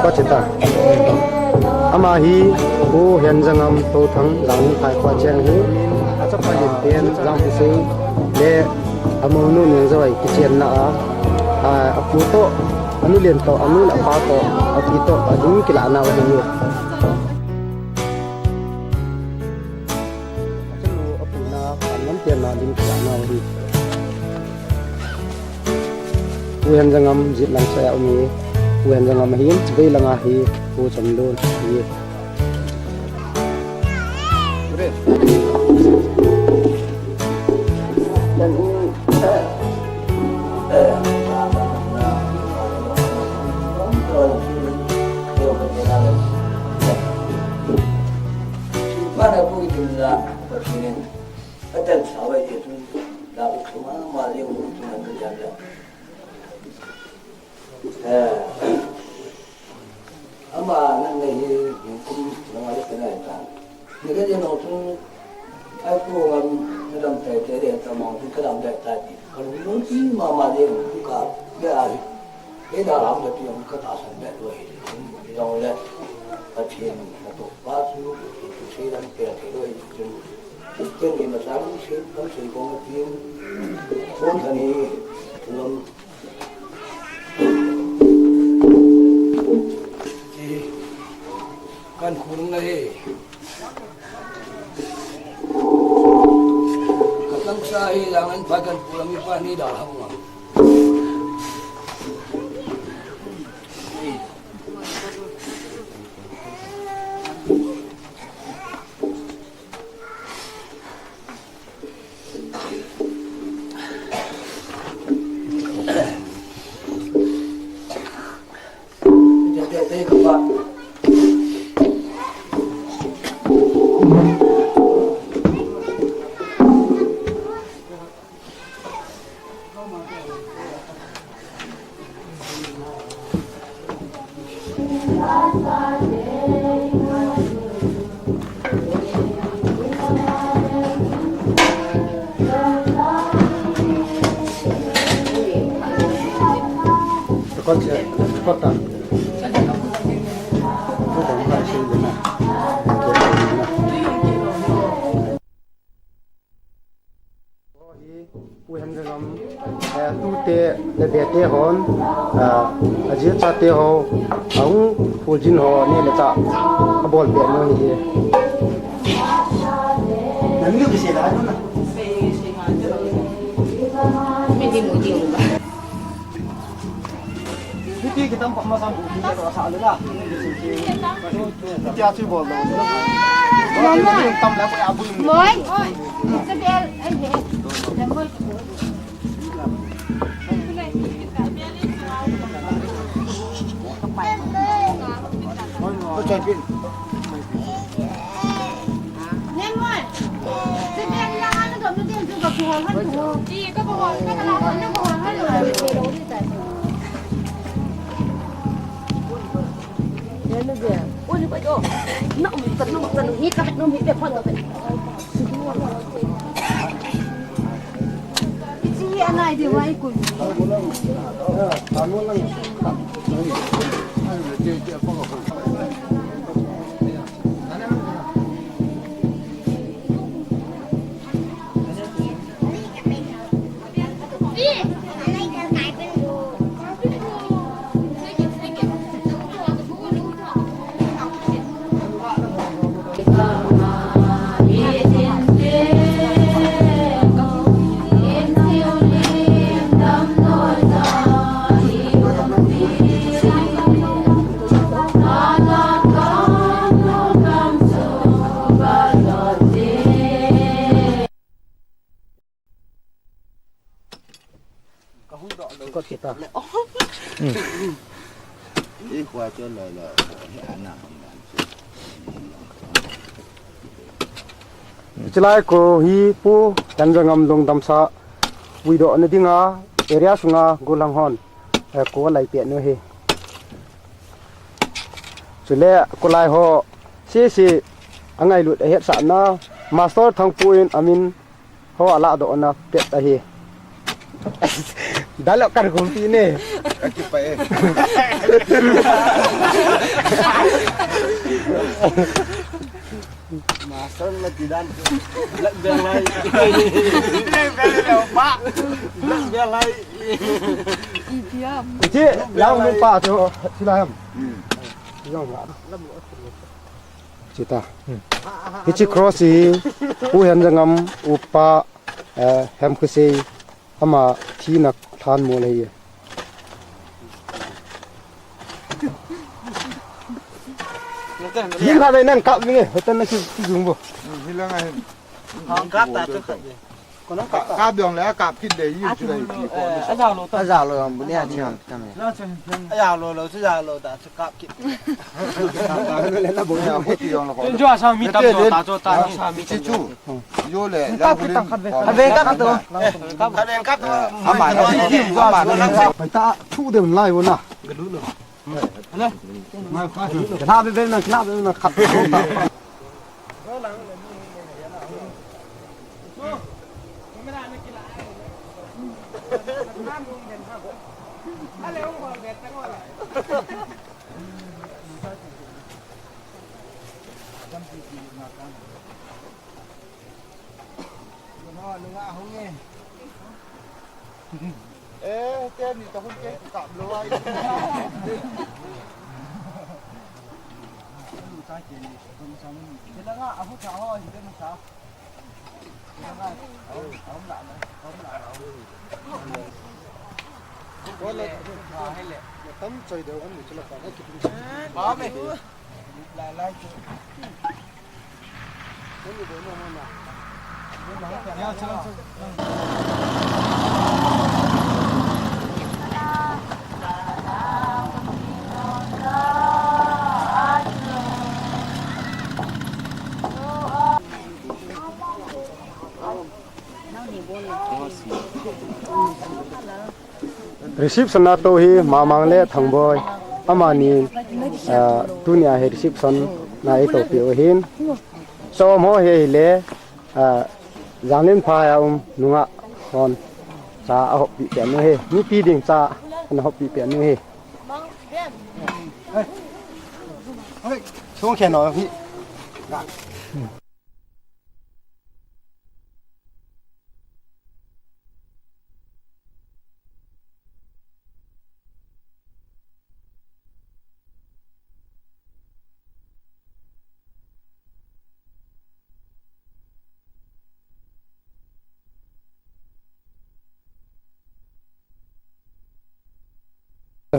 có chết ta ama hi u Hemjangam Touthang lang khai qua chang hi achap pa lim ten jang pu se le amonu ne zoi ki chen na a apu to anu len to anu la pa to api to adu ki la na wa ni achanu apu na kanam ten na lim ki la na wa ni u Hemjangam jit lang sa umi u Hemjangam hi bei langa hi u chamdon hi mana pun itu dah begini, ada sawah itu dah cuma malu untuk menjaga. Ama nanti ni pun orang ada kena kan. Jika dia nak tu, aku orang dalam terjadi dia termau tu dalam terjadi. Kalau nanti mama dia buka dia hari, dia dalam dia yang kata sampai dua hari, yang oleh pasien atau pasu. Saya dan pihak itu jadi masalah saya kan saya komutin pun tadi dalam kan kurang lagi katang saya jangan bagian pulang ipah ni dalam con sẽ con ta tôi đồng lại xin thế này u Hemjangam tu te le be te hon aji cha te ho ang phujin ho ne le cha bol be no hi nang ni bi se la no na me di mo di ba Hindi kita masang buki atau asal lah. Dia cuba lah. Mama, tam lah boleh abu. Boy, sedel, boy. Cakap. Nemon, sedel yang anu tu mesti juga kuat tu. Iya, kau kuat, kau kalau anu kuat kan lu. Nó về, ôi như vậy ô, nó hít các bạn nó hít đẹp hơn rồi vậy. Chị anh này thì vậy cùng. Có kita. Đi qua cho lời anh nào. Chilai ko hi pu Hemjangam long damsa wido na dinga area sunga gulang hon ko lai pe no he chule ko lai ho si angai lut he sa na master thang puin amin ho ala do na pe ta hi dalok kar gumpi ne Master lagi dan lagi belai. Belai pak. Belai. Chị yang bên pa cho chị làm yang ngã chị ta chị cross gì u Hemjangam upa hem khơi ama thi nak than mo lấy thi ra đây nè cặp như thế tên là cái dùng bộ Hilang ai. Không cáp ta trước khẩn gì. còn nó Cáp đường lẽ cáp kinh để yêu chứ đây. Ở giàu rồi bữa nay thì làm cái này. Ở giàu rồi chứ giàu rồi ta sẽ cáp kịp. Lên là bố nhà hết đường là Trên chỗ sao mi tập cho ta sao mi chú chú. Vô lệ cáp cái tầng về cáp tôi. Cáp về cáp tôi. phải ta thu được lại luôn à cái nào bên này khát Ê, tên thì tao không chết cạm luôn. tấm trời đều ăn được cho là phải cái gì Có mày. lại cái gì đó mà reception na to hi mamang le thangboy amani dunia he reception na e to pi hin so mo he le janglen pha ya nunga hon cha a hop pi pe no he ni pi ding cha na hop pi pe no he xuống khen nó hi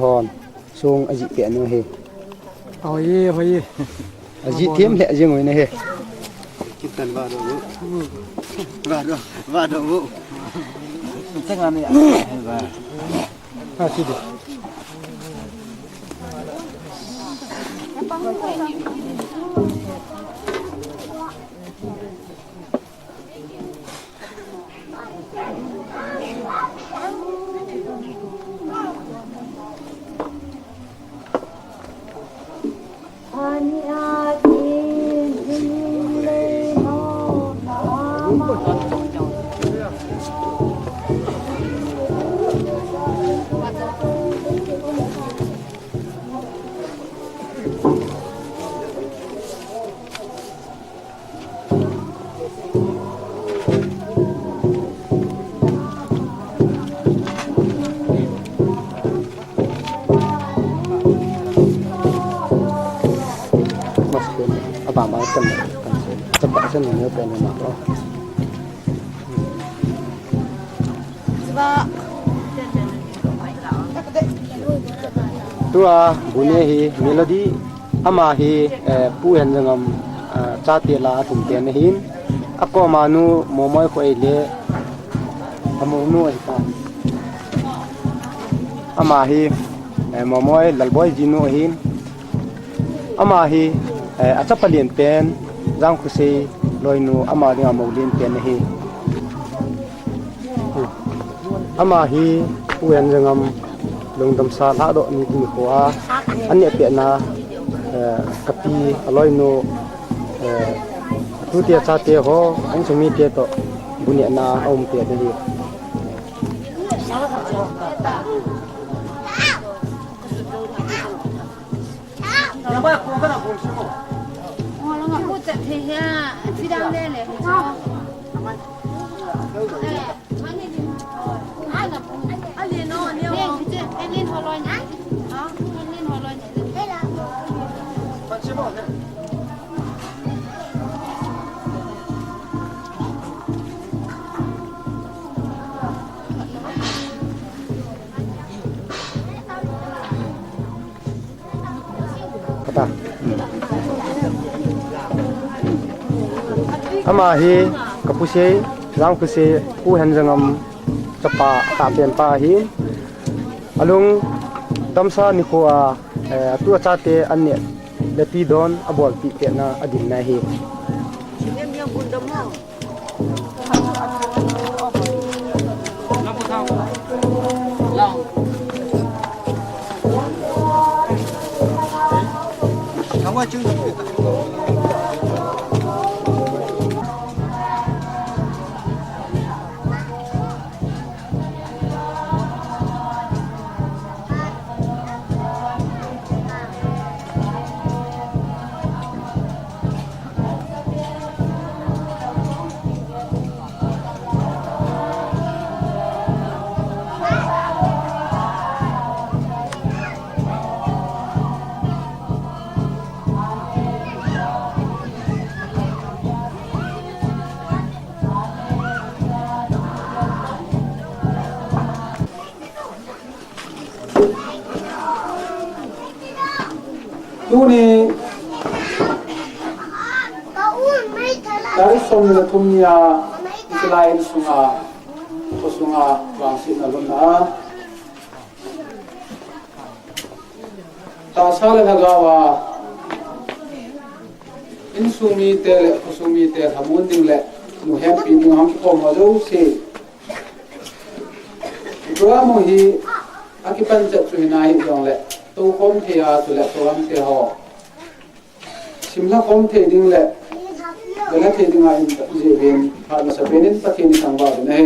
hòn xuống aji pe no he oi aji thiêm lẹ riêng ngồi này he Kita vào đâu Chắc là mày. chị đi bả cần tập bả chân nhớ về này mà có tua bunye hi melody ama hi pu Hemjangam cha te la thum te ne hin ako manu momoi khoi le amu nu ai ta ama hi momoi lalboy jinu hin ama hi achapalien pen jang khuse loinu ama ringa moglin pen hi ama hi pu Hemjangam lungdam sa la do ni tu ko a anya pe na kapi aloinu tu tia cha te ho ang sumi te to bunia na om te de thế ha chị đang lên này không cho anh liền nó anh liền anh liền họ lo nhá đó anh liền họ lo nhá đây là bạn chưa bỏ nhé. kata ama hi kapuse rang puse ku Hemjangam chapa ta pen pa hi alung damsa ni ko a tu cha te an ne leti don abol pi te na adin na hi Qua chương trình tu ni dari song ni tumnya selain sunga bangsit aluna ta sale hagawa insumi te kusumi te hamun ding le nu happy ding ham ko ma do se doa mo hi akipan chat chu hinai dong le tu khom the a tu le tu am the ho simla khom the ding le dala the ding a in je ben ha na sa benin pathin sang ba ne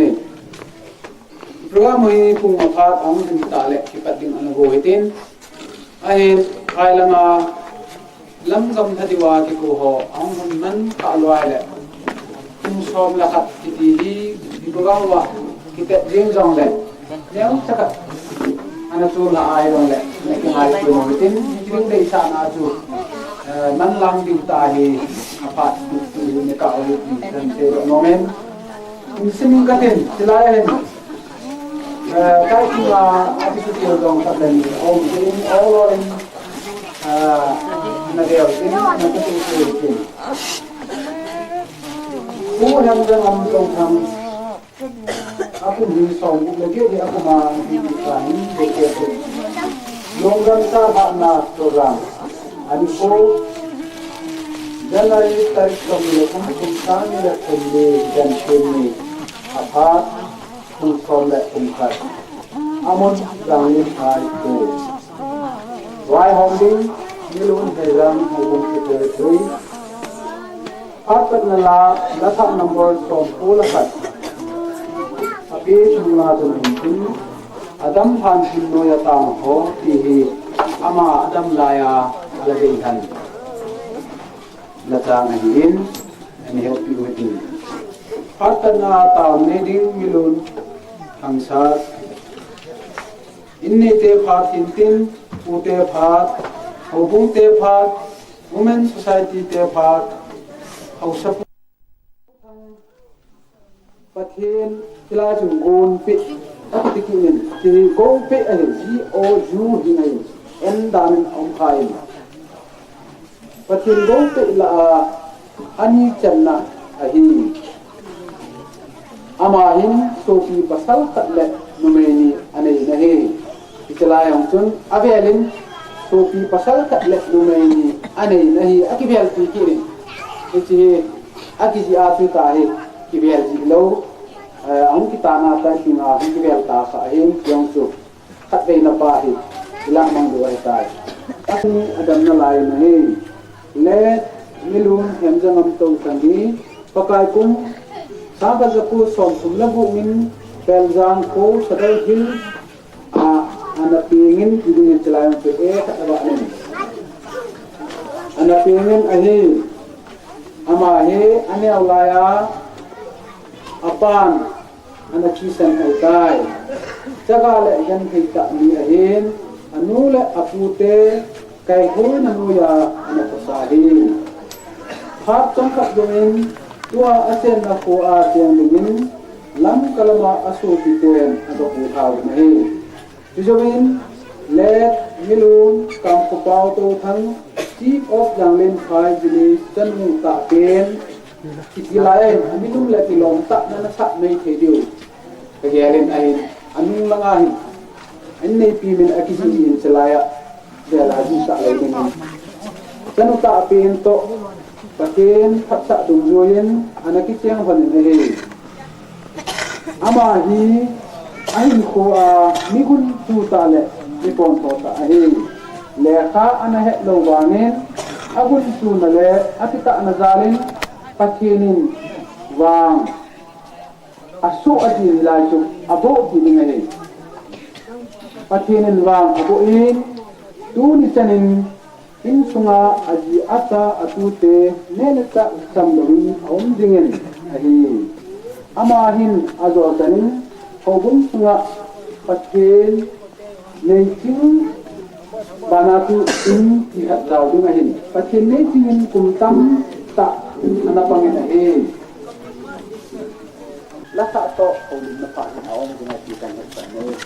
program hi pung ma khat ang din ta le ki pat ding an go hitin a hin khai lama lam gam thadiwa ki ko ho ang hun man ka loi le tum som la khat ti hi di program wa ki te jing jong le neu chakat ana chu la ai rong le ne ki ngai ko mo tin jing dei sa na chu nan lang ding ta hi apat tu ne ka o ni dan se no men sim ka ten tilai hen kai ki la ati tu ti dong ta len o in all or in na deo tin na tu tu tin ku Hemjangam Touthang aku di song lagi di aku mah di Touthang dekat longgan ta na program ani ko Januari tarik kami Touthang le kami dan kami apa Touthang le kumkat amon jangan hai ko why holding milun hezam hubung kita tui apat nala lasak number from pulakat api semua tuntin adam han hinno ya tang ho tihi ama adam laya aladehan latang hin and help you with it apat na ta neding milun hangsat inni te phat hintin ute phat hobung te phat women society te phat hausap pathin tila chung gon pi akitikin ti go pi ani g o u hinai en dan om khai pathin go pi la ani channa ahi ama hin sofi pasal tatle numeni anei nahi itla yang chun avelin sofi pasal tatle numeni anei nahi akivel ti kini ichi akiji asu ta hi kivel ji lo ang kita na ta singa kivel ta sa hin yang chu khat ve na pa hi ila mang do ai ta asni adam na lai na hi le milun Hemjangam Touthang ni pakai kum saga japu som sumlabu min peljang ko sadai hil ana pingin idin celayang pe khat ba ni ana pingin ahi ama he ane awlaya apan anakisan utai jaga le yan heita ni ahin anu le apute kai hoi nanu ya ana pasahi hat tongkat domin tua asen na ko a tiang dingin lam kalama asu piten ado pu thau nahi tujomin let milun kam ko pau to thang chief of janglin phai village tanu ta ken kitilai aminum le tilong ta na sa nei thediu kageren ai anung langahi anne pi min akisi in selaya bela ji ta le ni tanu ta pen to paken phatsa dung joyen anaki cheng hon ne ama hi ain ko a migun tu ta le ni pon to ta he le kha ana he lo wanen agun tu na le apita na zalin pakenin wang asu adi la chu abo di ngai pakenin wang abo in tu ni chanin in sunga aji ata atute neneta samdori om dingen ahi ama hin azo tanin hobun sunga pakel leiting banatu in ihat daw dengan hin pakel leiting in kumtam ta anapangin ahi lasa to hobun na pa ni awong dengan kita ngasane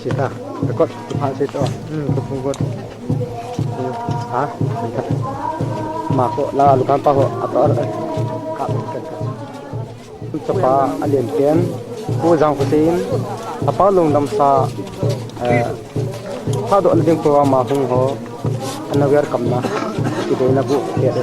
Cita, rekod tu hal situ. Kepungkut. ha ma ko la lu kan pa ho ator ka chapa alien ken ko jang husein apa lung dam sa ha do lading ko ma hung ho anawer kamna ki de na bu ke de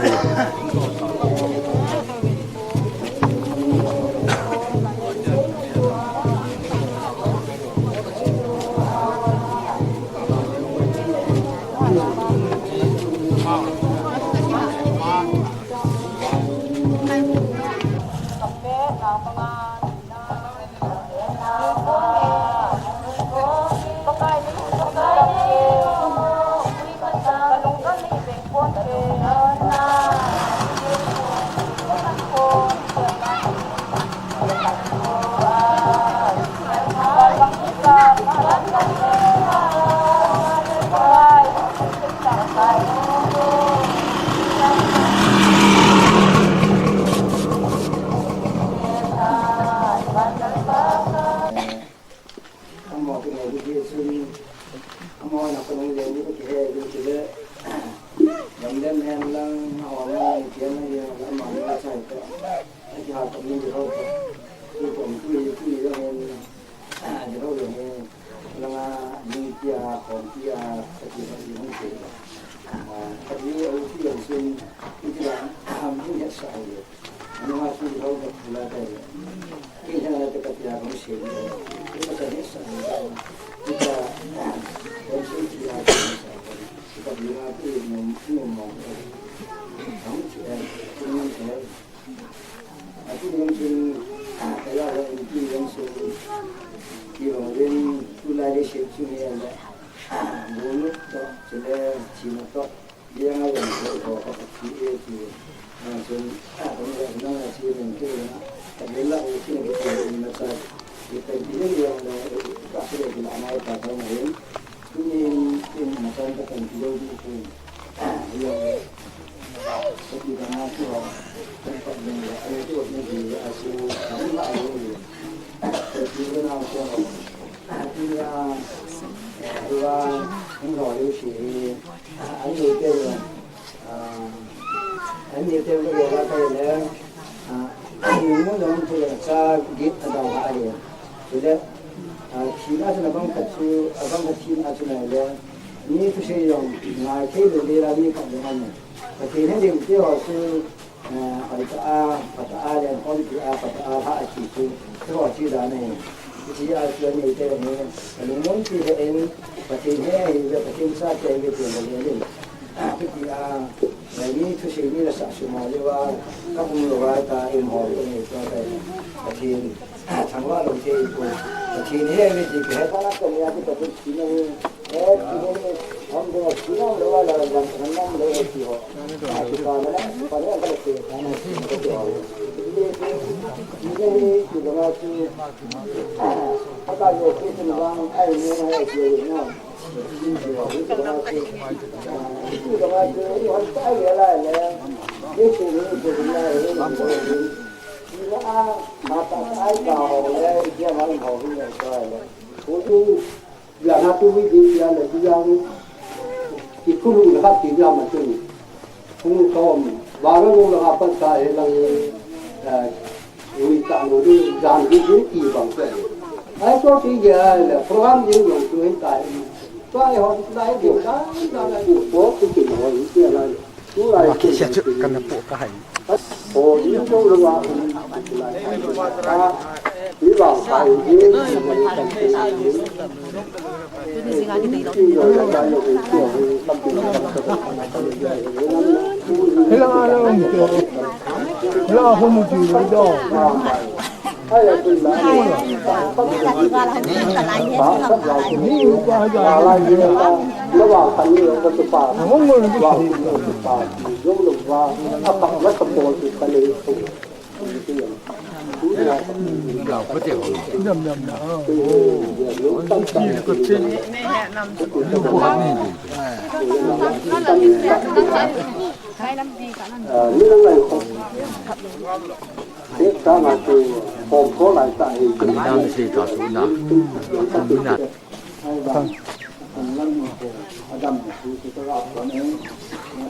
ดูสิกราบคนนี้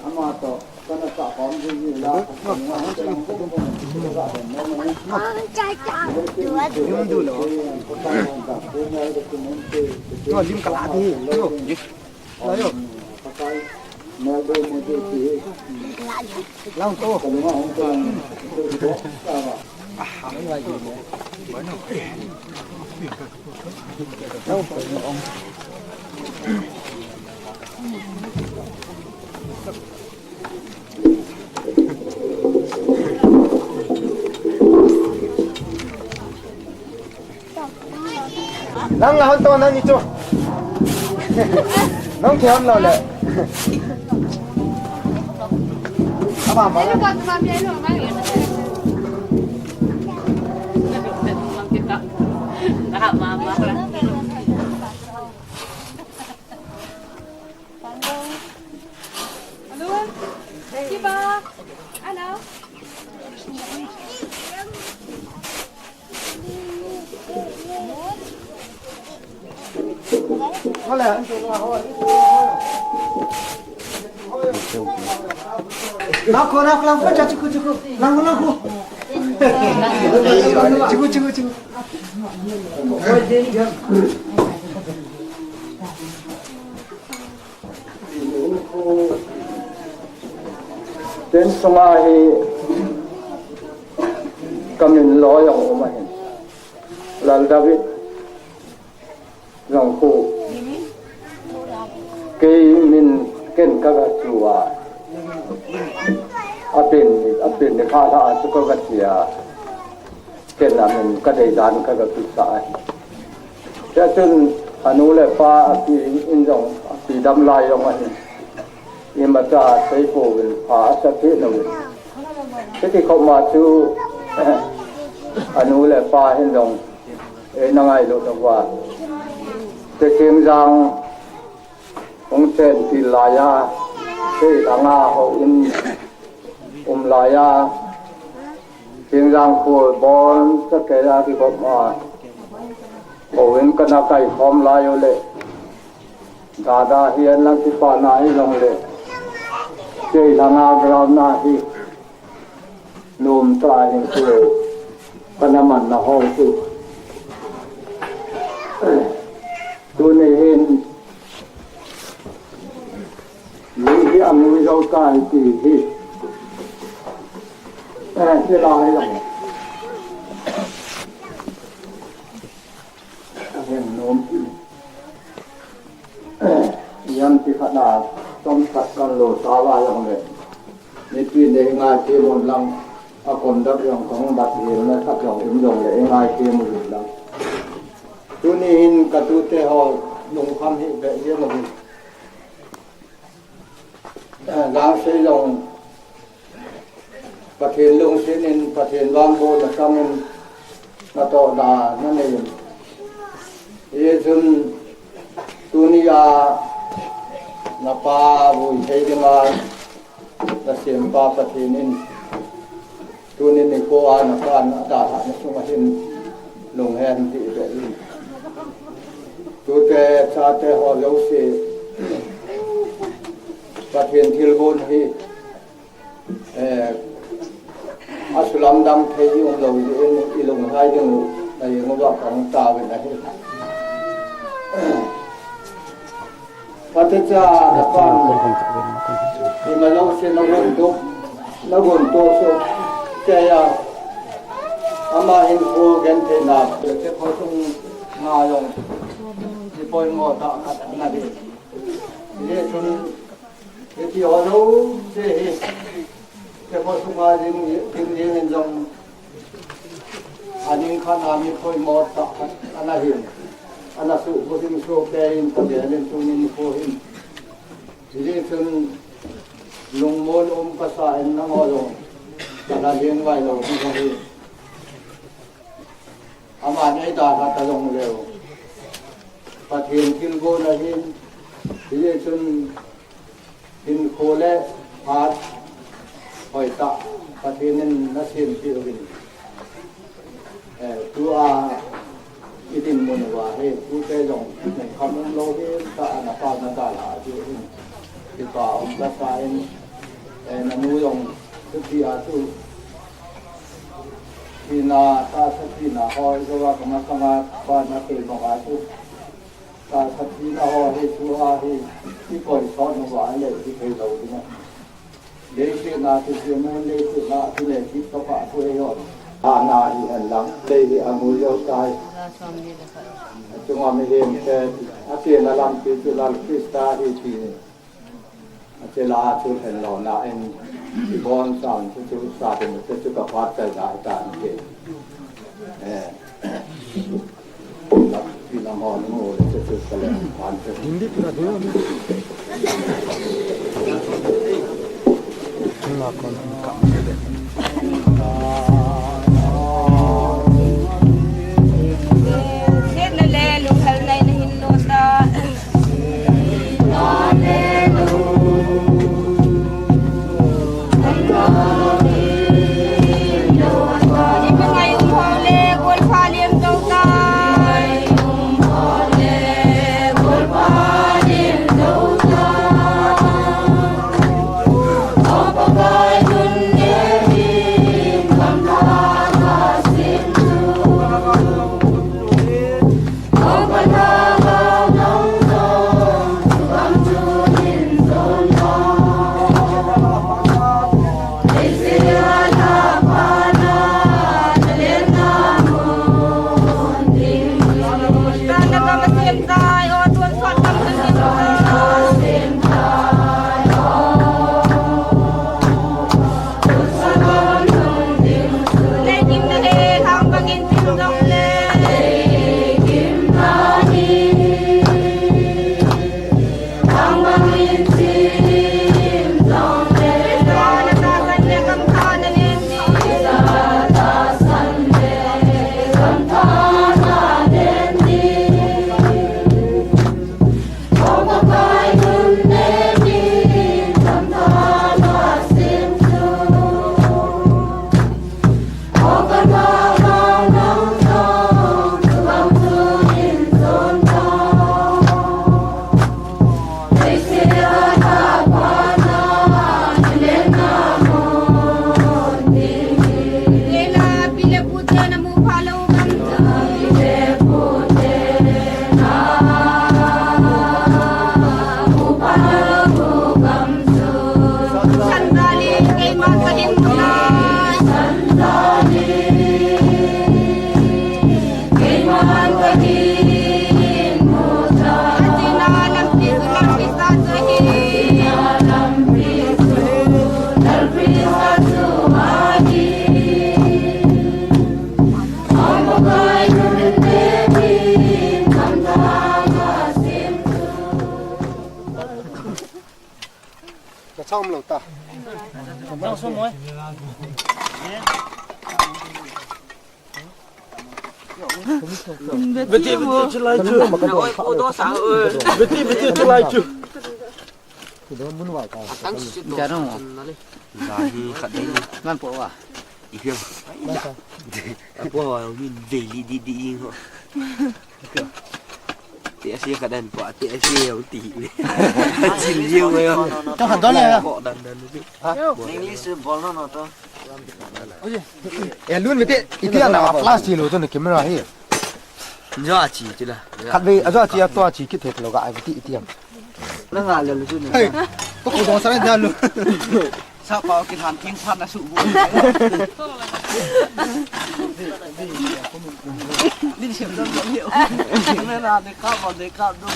อามาต่อก็น่าจะพร้อมที่จะลาจะลงพวกผมจะกราบแบบนี้ดูหรอก็ยิ้มกะลาที่ดูยิ้มแล้วอยู่เมื่อดูมือที่ล่างโตก็รู้ว่าองค์การดูดูไม่ไหวอยู่เนี่ยแล้วไปองค์นั่งแล้วตัวนั่งนี่ตัวน้องเขียวเราเลยเอามาบ้างอะไรนักคนนักลังก็จะจุกนังกูจุกเป็นสมาธิกำลังลอยออกมาเห็นลาลดาวิดลองคู่เกมินเก่นกักจัวอาเป็นในข้าท่าสุกกัจเจียเก่นมันก็ได้ดานกักตุสายจะจนอนุเลป้าปีอินจงปีดำลายออกมาอิมาจาใช้โฟวินผาสักทีหนึ่งที่เขามาชูอนุเลป้าเห็นจงนั่งไงลูกว่าจะเชียงจังองเซนติลายาที่ทางอาเขาอินลายาเชียงจังโคบอลสักแก่ที่ผมมาโอเวนกันนักไก่พร้อมลายเลยดาดาเฮียนลังที่ป่านาให้ลงเลยเจ้าทางอากราวนาที่นุ่มตายอย่างเดียวปนมันนะห้องสุดตัวนี้เห็นลิงที่อำนวยเรากายตีที่ที่ลายหลังเห็นโน้มยันที่ขนาดต้องตัดกันโหลสาวาอย่างเลยนี่ปีนเองงานที่มนลังอาคนดับยังของบัดเห็นนะครับอย่างเอ็มยงเลยเองงานที่มือลังตัวนี้เห็นกระตุ้นเตะหอลงความเห็นแบบเยอะมากล้างเสียลงประเทศลงเสียนินประเทศวางโบจะทำมันนาโตดานั่นเองเยซุนตุนิยานาปาบุยเฮดิมาละเสียมปาประเทศนินตุนินิโกอานาปานาดาหะนสุมาหินลงแหนที่เบลีตุเตชาเตหอเลวเสประเทศทิลโบนฮีอัสลัมดังเทียงเราอีลงท้ายยังในงบของตาเป็นอะไรพระเจ้าตะกอนที่มาลงเส้นนักบุญตัวสุดเจียอามาเห็นโคกันเทนาเด็กเขาต้องงาลงที่ปอยงอตาขัดนาดีเรื่องชุนที่เราเสียแต่พอสุมาจริงเห็นจงอันนี้ข้านามีปอยงอตาอันนั้นเห็นอันนั้นสุภสิงสุเกยินตะเบียนชุนินโคหินเรื่องชุนลงมนภาษาอินนังอลงแต่ละเรียนไว้เราที่เขาเรียนอามาในตาขัดลงเร็วประเทศทิลโกนาหินเรื่องชุนหินโคเล่พาดหอยตะประเทศนั้นนักเรียนที่เราเป็นตัวอิดินมนว่าให้ผู้เตยงในคำนั้นเราเห็นตาอนาปานาตาลาที่ kita lasain namuyong setia tu ina ta satina hoi jawa kama pa na pe banga tu ta satina hoi tu a hi ti koi thon no wa le ti pe lo ni na le se na tu se mo le se na tu le ti to pa tu e yo na hi an lang le hi amul yo sai Cuma mungkin asyik dalam tujuan Krista itu, asyik lah tu hendak nak ibon sang tu sahaja tu juga partai dah kan ke, di nama orang tu tu kalau partai. Hindi pula tu. Cuma kon kak. Xong lẩu ta. Đang xuống muối. Beti celai cu. Oi, do sang ơi. Beti celai cu. Itu mun wa ka. Jangan. Lahi kat dia. Ngan po wa. Ikan. Apa wa min daily di ho. Tiệt xe cả đàn quả tiệt xe tỷ chìm riêu rồi không? Trong hẳn đó này Bọ đàn hả? English ball nó to. Ôi, luôn với tiệt, ít tiệt nào flash chỉ rồi tôi được kiếm ra hết. Do chỉ chứ là. Khát về, do chỉ to chỉ cái thiệt là gãi với tiệt tiệt. Nó ngả liền luôn này. Có cổ đó sao ra luôn. Sao có cái thằng thiên phan là sụ vui. Đi xem đơn giản hiệu. Nên là để cao vào để cao đúng.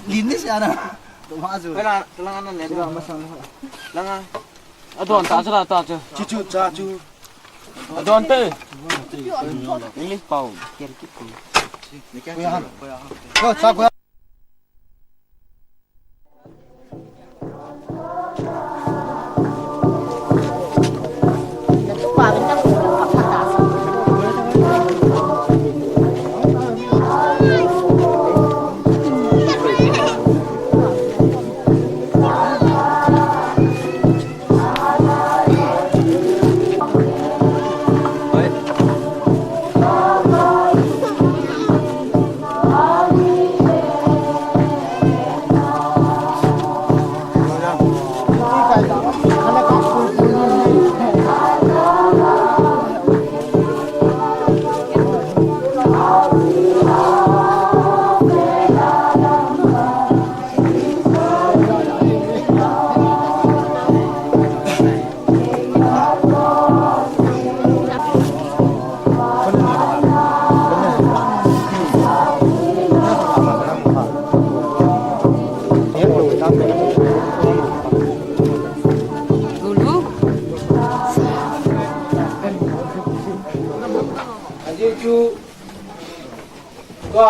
Linis ya na. Tumazo. Kaya lang ano nito masang. Lang. Adon ta sila ta. Chuchu cha chu. Adon te. Ini pau. Kira-kira. Kuya han. Go sa kuya. chu ga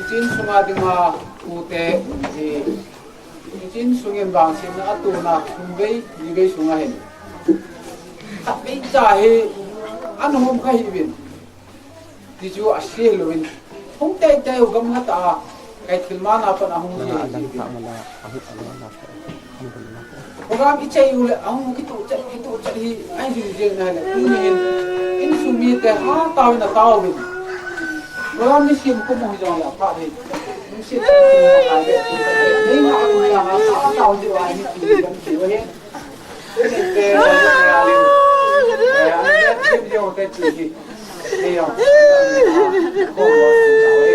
chin sunga dinga ute ji chin sungin bang sin na atuna kumbei ni sunga hen tapi jahe anhom khai bin ti chu asil win hong tai tai gam hata kai thilmana pan ahung ji program ichai ule ahung ki tu chat hi ai ji je na le tu ni in sumi te ha taw na taw bin program ni sim ko mo jong la pa de ni sim ko ka de ni ma ang ya ha taw ji wa ni ti ban ti wa he ni te ya lin ya ni te yo te ti ji ni yo ko mo ta we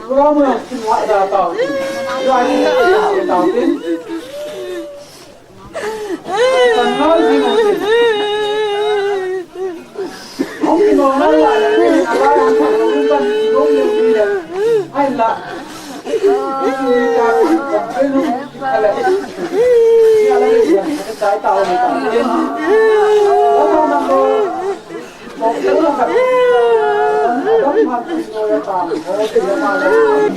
program na sim wa da taw yo ai ni taw tin nói gì mà không thì nó nói lại là cái là ba làm thằng nó cũng cần cũng nhiều gì đấy hay là cái gì cả cái lúc hay là cái gì cái trái tàu này còn trên nó không nằm đâu một cái nó phải đóng mặt rồi tạm thôi thì nó mà đấy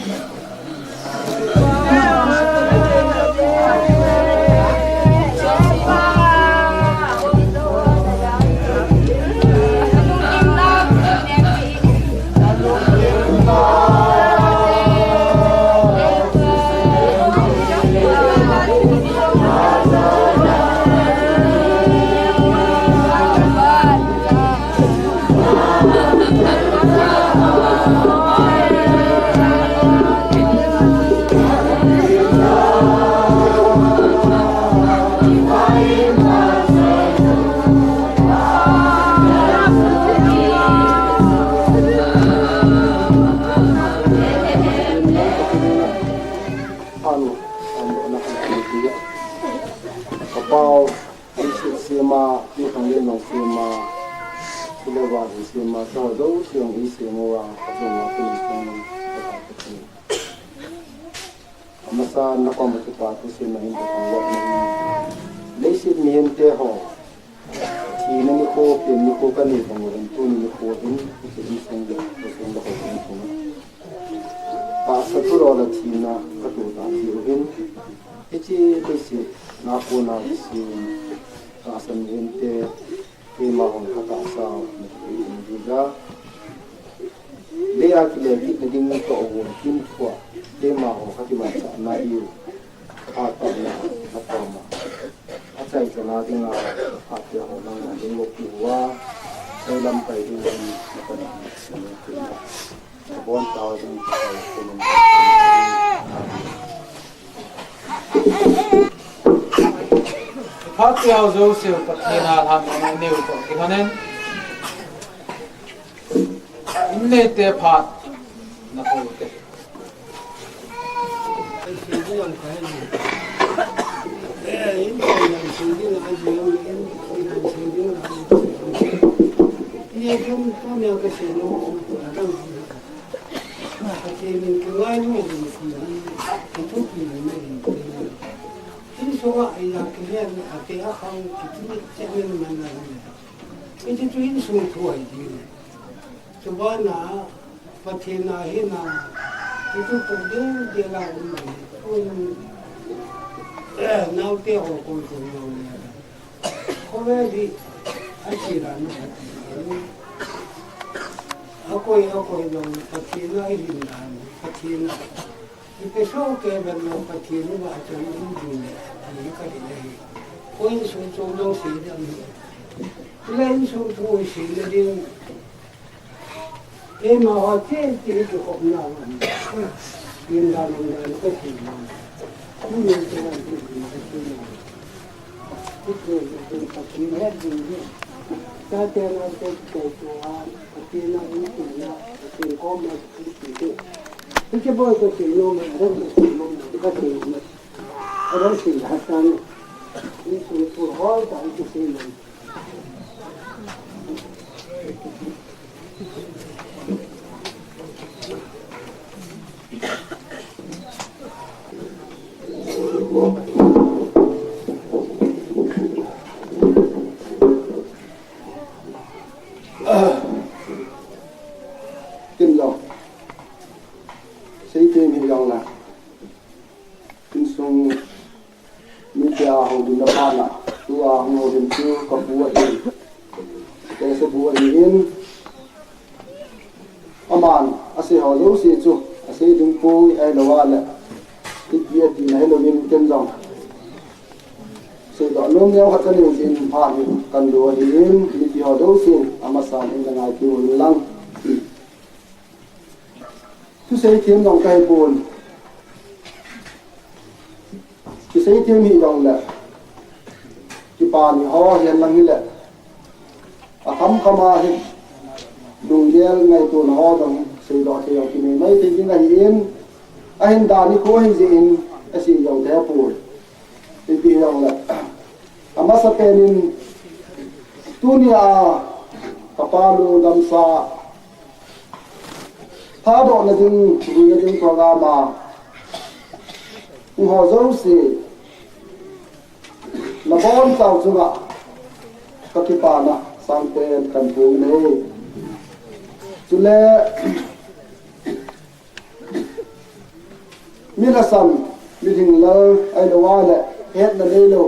masa nakam kita tu sini yang terbuat ni, lesin miente ho, ini ni ko pin ni ko kan ni kemudian tu ni ko ini ini sendiri ko ini semua. Pas satu orang Cina ketua siruhin, itu lesin naku nasi asan miente kema orang kata asal ini juga. Dia lagi dengan tu orang kimpa. Tema ho hati baca na iu atau na atama asai sana dinga hati ho nang na dingo kiwa dalam kaiduan makan bon tahu dan kolom hati ho zo sil patina ham na neu ko kihanen inne te phat na ko te itu penting dia lah pun nau dia orang tu ni kalau di akhiran aku yang patina ini lah patina itu so ke benar patina macam ini kali ni poin suatu dong sih lain suatu sih jadi mau cek itu kok nak pindah ke sini. Ini jangan itu pakai ini. Tapi nanti ketuaan, pindah ini pakai komen itu. Itu boleh ke sini, ada sini. Ada sini hasan. Ini suatu hal tak itu sini. tung media ho din na pala tua ho din tu kapua din kesa buat in aman ase ho zo si chu ase dung pui ai lawala tiya ti na hello min ken jong se do nom yau hat kan in pha ni kan do hin ni ti ho do sin amasan in ngai ti ul lang tu sei thiam dong kai bun tu sei thiam hi dong la ki pa ni ho hian lang hi la a kham khama hi dung yel ngai tu na ho dong sei do thi ki nei mai ti ngai in a hin da ni ko hin ji in a si yau the pu ti ti dong la ama sa penin tunia kapalu dam sa tha do na ding programa ho zo si na bon tau chunga kakipana sampen kan pu nei chule milasam miding lo ai lo wala het na le lo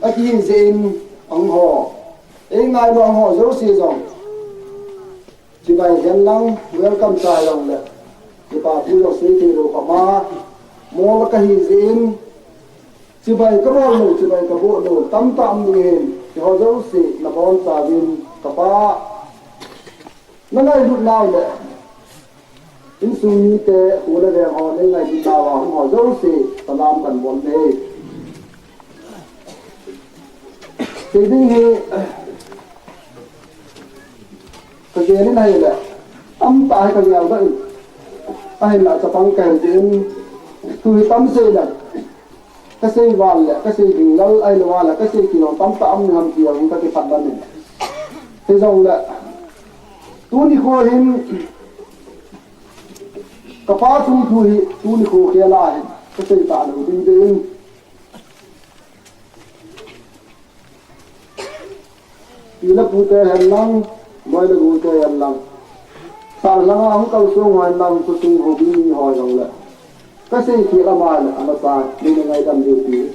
a ki zin ang ho e ngai lo ang ho zo si zong chỉ bài dân lăng welcome sai lòng lệ chỉ bà thu lo suy thì đồ khăm ma mua cái gì zin chỉ bài cái bao nhiêu chỉ bài cái bộ đồ tắm tắm đi thì họ dấu xị là con xà vin cả ba nó ngay lúc nào lệ in sung như thế của là để họ nên ngày lúc nào họ dấu xị và làm cần bọn này thì đi cái gì này là tâm tại cái nào vậy ai là cho tăng kèm đến cứ tâm xây là cái xây vàng là cái xây đình lâu ai là cái xây thì nó tâm tâm làm gì cũng cái phật này thế rồi là tu đi khô hin cái phá tu đi khô kia lại cái xây tạ được bình bình thì nó phụ tê hành năng mới được vui chơi ăn lăng, sáng lăng ông câu số ngoài lăng số tung hồ bi hỏi rằng là cái gì thì làm ai là mà ta đi ngay đâm điều tí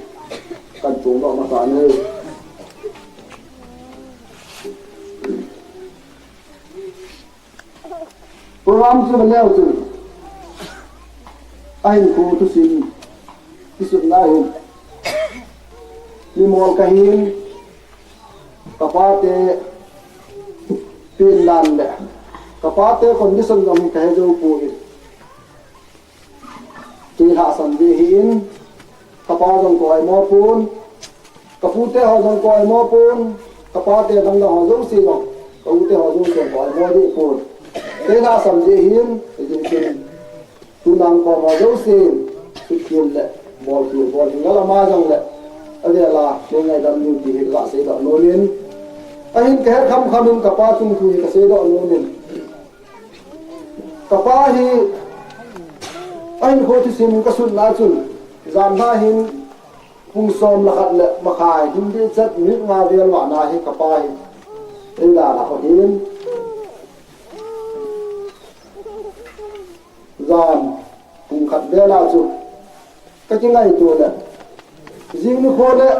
cần xuống đó mà ta nơi program chưa bắt đầu chứ anh cô tu sinh cái sự này đi mua cái hin cà phê tê tin lan lệ cà phê condition ngầm cái dâu bụi thì hạ sản vi hiến cà phê dòng còi mò phun cà phê họ dòng còi mò phun cà phê dòng họ dâu xì rồi cà phê họ dòng còi mò đi phun thế hạ sản vi hiến thì chúng tu năng còi mò dâu xì thực hiện lệ bỏ thì nó là ma dòng lệ ở đây là nên ngày đâm như thì là sẽ đỡ nổi lên anh cái khăm khăm cà phê chung thui cái chế độ luôn nên cà phê thì anh có thể xem cái xuân lá xuân giảm ba hin phung xôm là hạt lệ mà khai hin đi chất nước nga về loạn na hi cà phê đây là có hin giảm phung khát về là xuân cái này tuổi lệ riêng nước khô đấy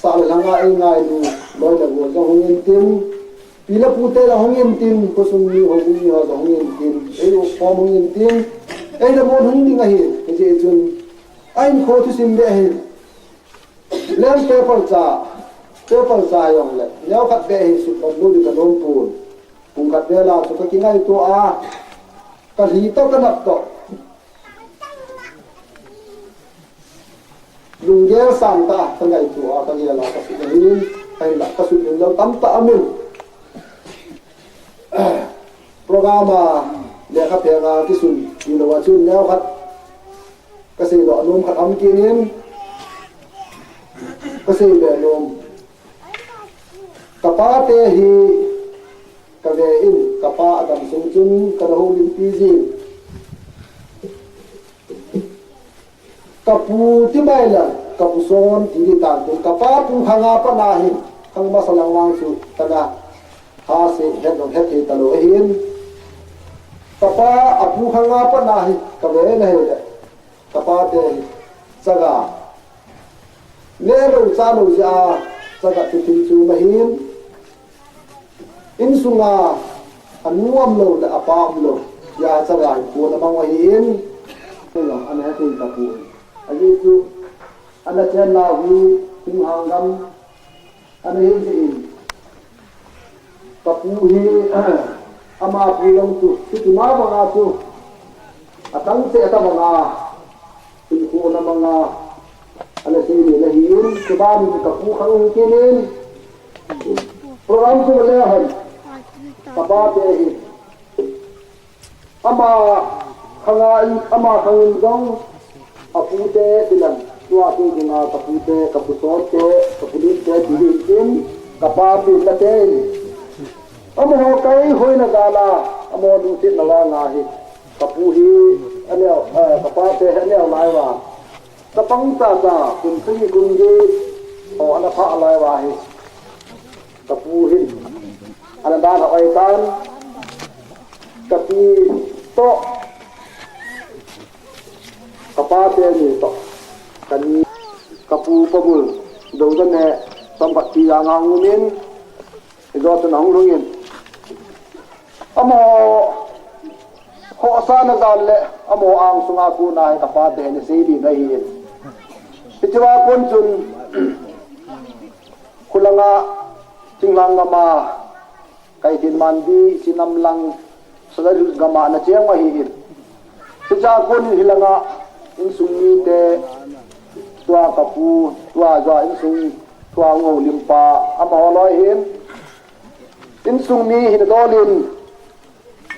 sao lại là ngay luôn nói là của dòng hồng tiên vì là phụ tê là hồng tiên có sung như hồng như họ dòng hồng tiên ấy có hồng tiên ấy là môn hồng đi ngay cái gì chun anh khó thu xin bé lên paper trà dòng lại nhau cắt bé sụt còn nuôi được cái nón buồn cùng cắt bé là sụt cái ngay to cái gì to cái nắp to dùng ghé sang ta cái ngày chùa cái gì là cái sự hiến hay là cái sự hiến lâu tắm tạ mình program mà để khắp hiện cái sự thì là chuyện nhau khát cái sự đó nôm khát âm kia nên cái sự để nôm capa te hi cái về in capa adam sung chun cái hồ linh pi gì kapu timai la kapu son tiri tan tu kapa pu khanga pa na hi khang ma salang wang su tana ha se het dong het hi talo hin kapa apu khanga pa na hi ka ve na he kapate saga nero chano ja saga titin chu mahin in sunga anuam lo da apam lo ya saga ko na mangwahin lo ana tin kapu aji tu ana chen na hu Hemjangam ana hin kapu hi ama pulang tu ma mga tu atang se ata mga ko na mga ala sini lahiin sebab kapu kang kinin program tu lehan kapate hi ama khangai ama khangin dong apute bilang tua tu dengan kapute kapusote kapulite dilin kapate laten amo kai hoi na gala amo du sit na nga hi kapuhi anel kapate anel lai wa kapang ta ta kun thi kun gi o ana pha lai wa hi kapuhi ana da na oi tan kapi to kapate ni to kani kapu pabul do da ne sambat ti yang ngumin ido tan ang lungin amo ho asana dalle amo ang sunga ku nai kapate ni sidi nahi pitwa kon chun kulanga tinglang ma kai tin mandi sinam lang sadari gama na cheng ma hi pitwa kon hilanga in sungi te tua kapu tua za in sung tua ngo limpa amo loi hin in sung mi hin dolin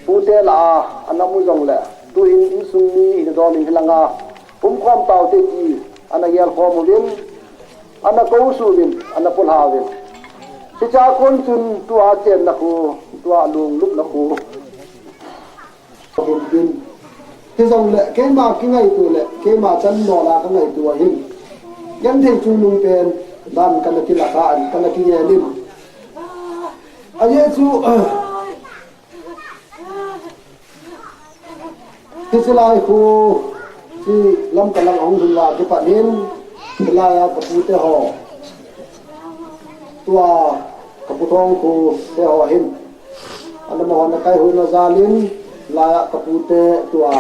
pute la anamu jong le tu in sung mi hin dolin hilanga khom tau te ji ana yel khom win ana ko su win ana pol ha win si cha kon chun tua chen na ku tua lung lup na ku bin thế dòng lệ cái mà cái ngày tuổi lệ cái mà chân nọ là cái ngày tuổi hình nhân thành chung lung tiền đàn cái là cái lạc đại cái là cái nhẹ lim anh ấy chú thế sẽ lại khu thì lâm cái lâm ông là cái bạn nên cái là cái phụ tế họ tua cái phụ thong khu tế họ hình anh em họ là cái hồi nó ra lên là cái phụ tế tua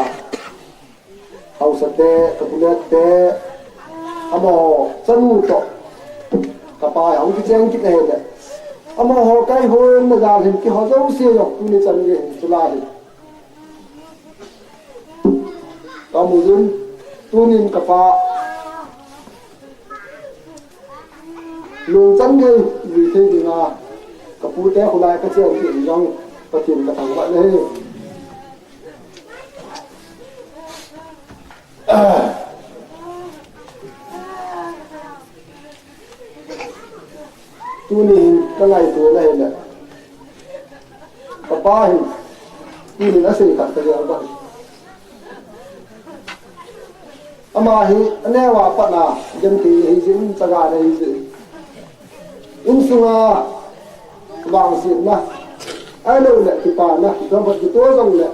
hausate kapulete amo chanu to kapai hong ki cheng ki hele amo ho kai ho na ga hin ki ho jau se yo tu ni chan ge chula hi kamuzun tunin kapa lu chan ge wi the dinga kapute khulai ka cheng ki jong patin ka thang ba le tu ni cái ngày tuổi này là papa hi tu ni nó sẽ cắt cái gì vậy ama hi ane wa pa na jam ti hi jin chaga ne hi in sunga wang sin na ai lo le ti pa na dam ba ti to jong le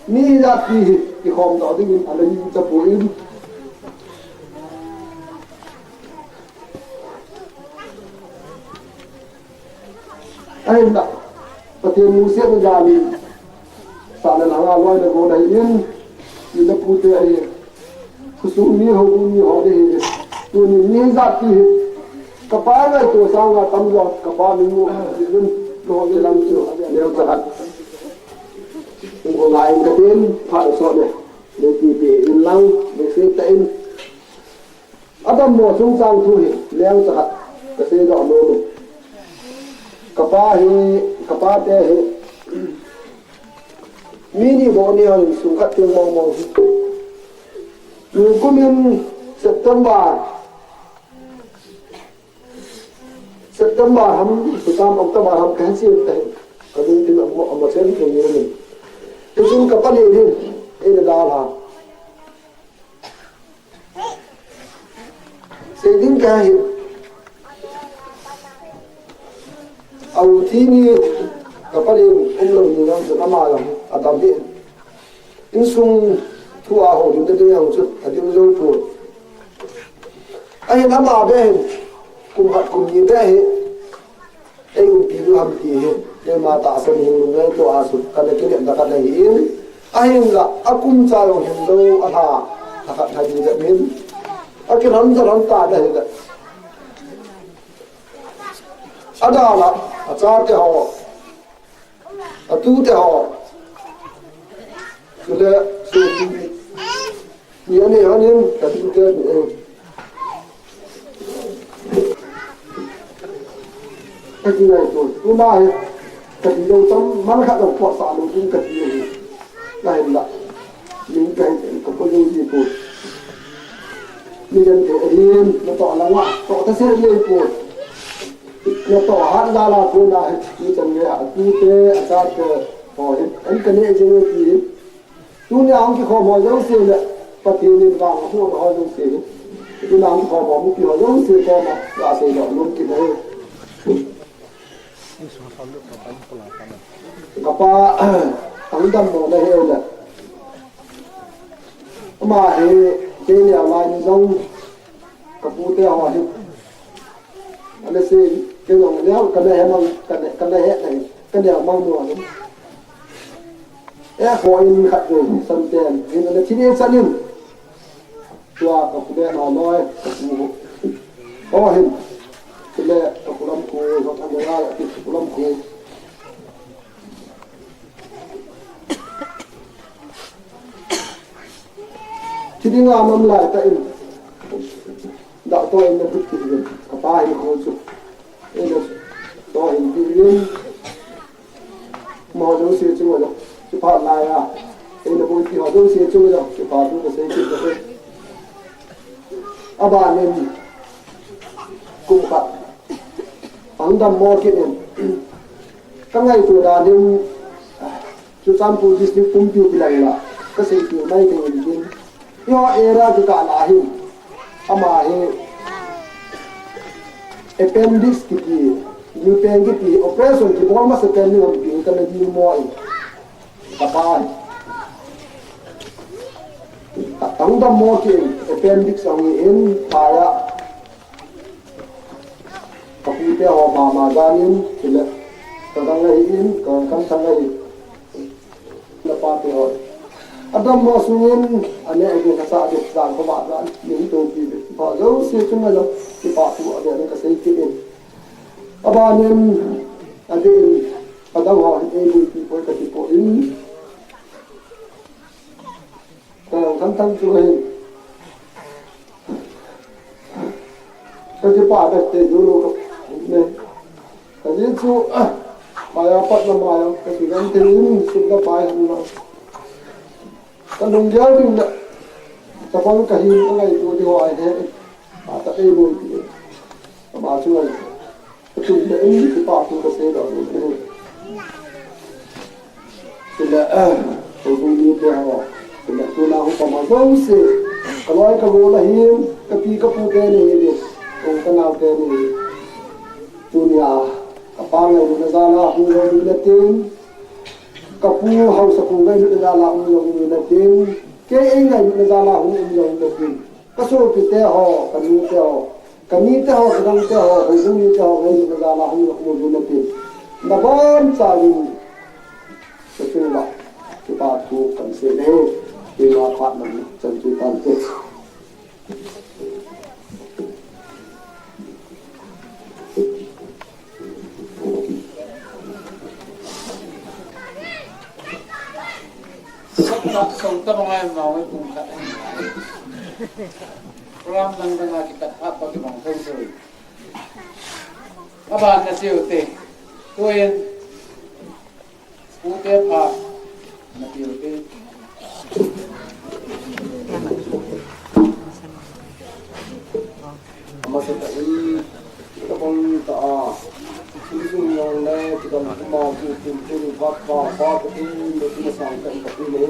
ni ra ti ki khom do ding in ala ni cha pu in ai da pati musia no jani sa na nga loi na go dai in ni da pu te ai kusu ni ho de tu ni za ti ka pa ga to sa nga tam jo ka pa mi mu din lo ge lam chu leo cha hat ngồi lại cái tên phải sọ này để chỉ in lăng để xây tên adam mùa xuống sang thui leo cha hat cái xây dọn nô kapa te hi mini boni hon sung khat ting mong mong tu kumin September ham sutam October ham kan si te kadung tin am sen tu ni ni tu sung kapali ni e da la se din ka hi au thi ni kapali lo ni nang sa ma la adam di in sung thua hồ chúng tôi hàng chút ở trong dâu phụt anh em mà bên cùng hạt cùng nhìn thế ấy cũng bị lu ham gì nhưng mà ta sẽ nhìn người to à sụt cái này điểm đặc này in anh là akum cha lo hình đâu à thà thà thà gì vậy mình cái hắn ta đây là ada là cha thế họ tu thế họ cái sự nhiều này anh em cái cái cái gì này rồi tôi nói cái gì đâu trong mà khác đâu có sao đâu cũng cái gì này là những cái có gì rồi mình cái riêng nó tỏ là ngoại tỏ ta sẽ lên rồi nó tỏ hát ra là cô này như chẳng nghe tu tê ra cái hỏi anh cái này chứ gì tu này ông cái khó hỏi giống gì đấy phát hiện lên vàng không hỏi giống gì tu nào ông khó hỏi một cái hỏi giống gì có mà là gì đó luôn cái này kapa ang dam mo na hela ama he ke ni ala ni zong kapute ho hi ale se ke ngong ne ka ne mang ka ne he này ka ne mang mo ni e ko in khat ni sam ten in ale chi ni sanin tua kapute na noi kapu ho hi le kapulam ko ho kan ga ki kapulam ko chỉ đi ngang lại tại đạo tôi là bất kỳ gì cả ba là không chịu đây là tôi tự nhiên mà họ đâu xưa chưa rồi chỉ phạt lại à đây là buổi họ đâu xưa chưa rồi chỉ phạt tôi là xây dựng được à bạn nên cùng phạt phẳng đâm mò kia nên các ngày tuổi đàn nên chú tam phụ district cũng chịu bị lại là cái xây dựng này thì mình yo era tu ka la hi ama he appendix ki ni pen ki operation ki bo ma se pen ni on ki ka na di mo ai ka pa ta tang da mo ki appendix ang in pa ya ka pu te ho ma ga nin ki le ka dang lai in ka kan sang lai la pa te ho Adam mo sungin ane age ka sa de dan ko ba dan ni to ki ba zo se chung lo ki pa tu ade ne ka sei ki in aba nen ade adam ho e ni ki po ka ti po in ka kan chu he ka ti pa da te du lo ne ka ji chu ba ya pat na ma ya ka ti gan te in su da pa han na cái đồng giá đi nè, các bạn cái hình cái này tôi đi hỏi thế, tại đây rồi thì bà chưa, cái chuyện đấy thì bà cũng có thể đó rồi, thì là tôi cũng đi theo, thì là tôi nào cũng có mà giống gì, cái loại cái vô là hiếm, cái pi cái phụ cái này đi, còn cái nào cái này, tôi nhà, các bạn này nó ra là không có đi lên kapu hau sakung ngai lu da la ung na tin ke ngai lu da la ung na tin ka so pi te ho ka ni te ho ka ni te ho ka dang te ho ka ni te ho ngai lu da la ung na tin na bon sa lu ka chu la ki pa tu kan se ne ki ma phat na chan chu tan te Sống tâm ngay vào cái cùng cắt ram năng năng cái cắt pháp vào cái vòng không rồi các bạn là siêu tệ tôi phụ tế pháp là siêu tệ mà sẽ tại các con ta sử dụng lòng này thì còn mà cùng phát cái cái sản phẩm cái này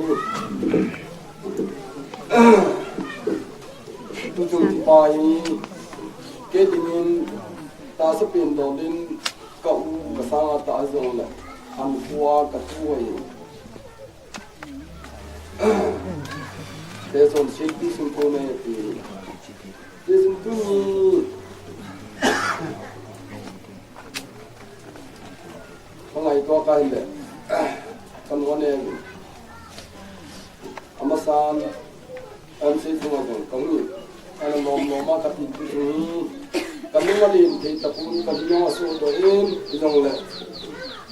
tôi dùng thì bài cái gì ta sẽ biến đổi đến cậu cái sao ta rồi là ăn qua cái chuối thế son xin đi xuống cô này thì đi xuống tu ni hôm nay có cái này con quan em amasan em sẽ không có công nghiệp anh mong mà các tin tức này kami malin thì tập trung kami yang masuk doin idong le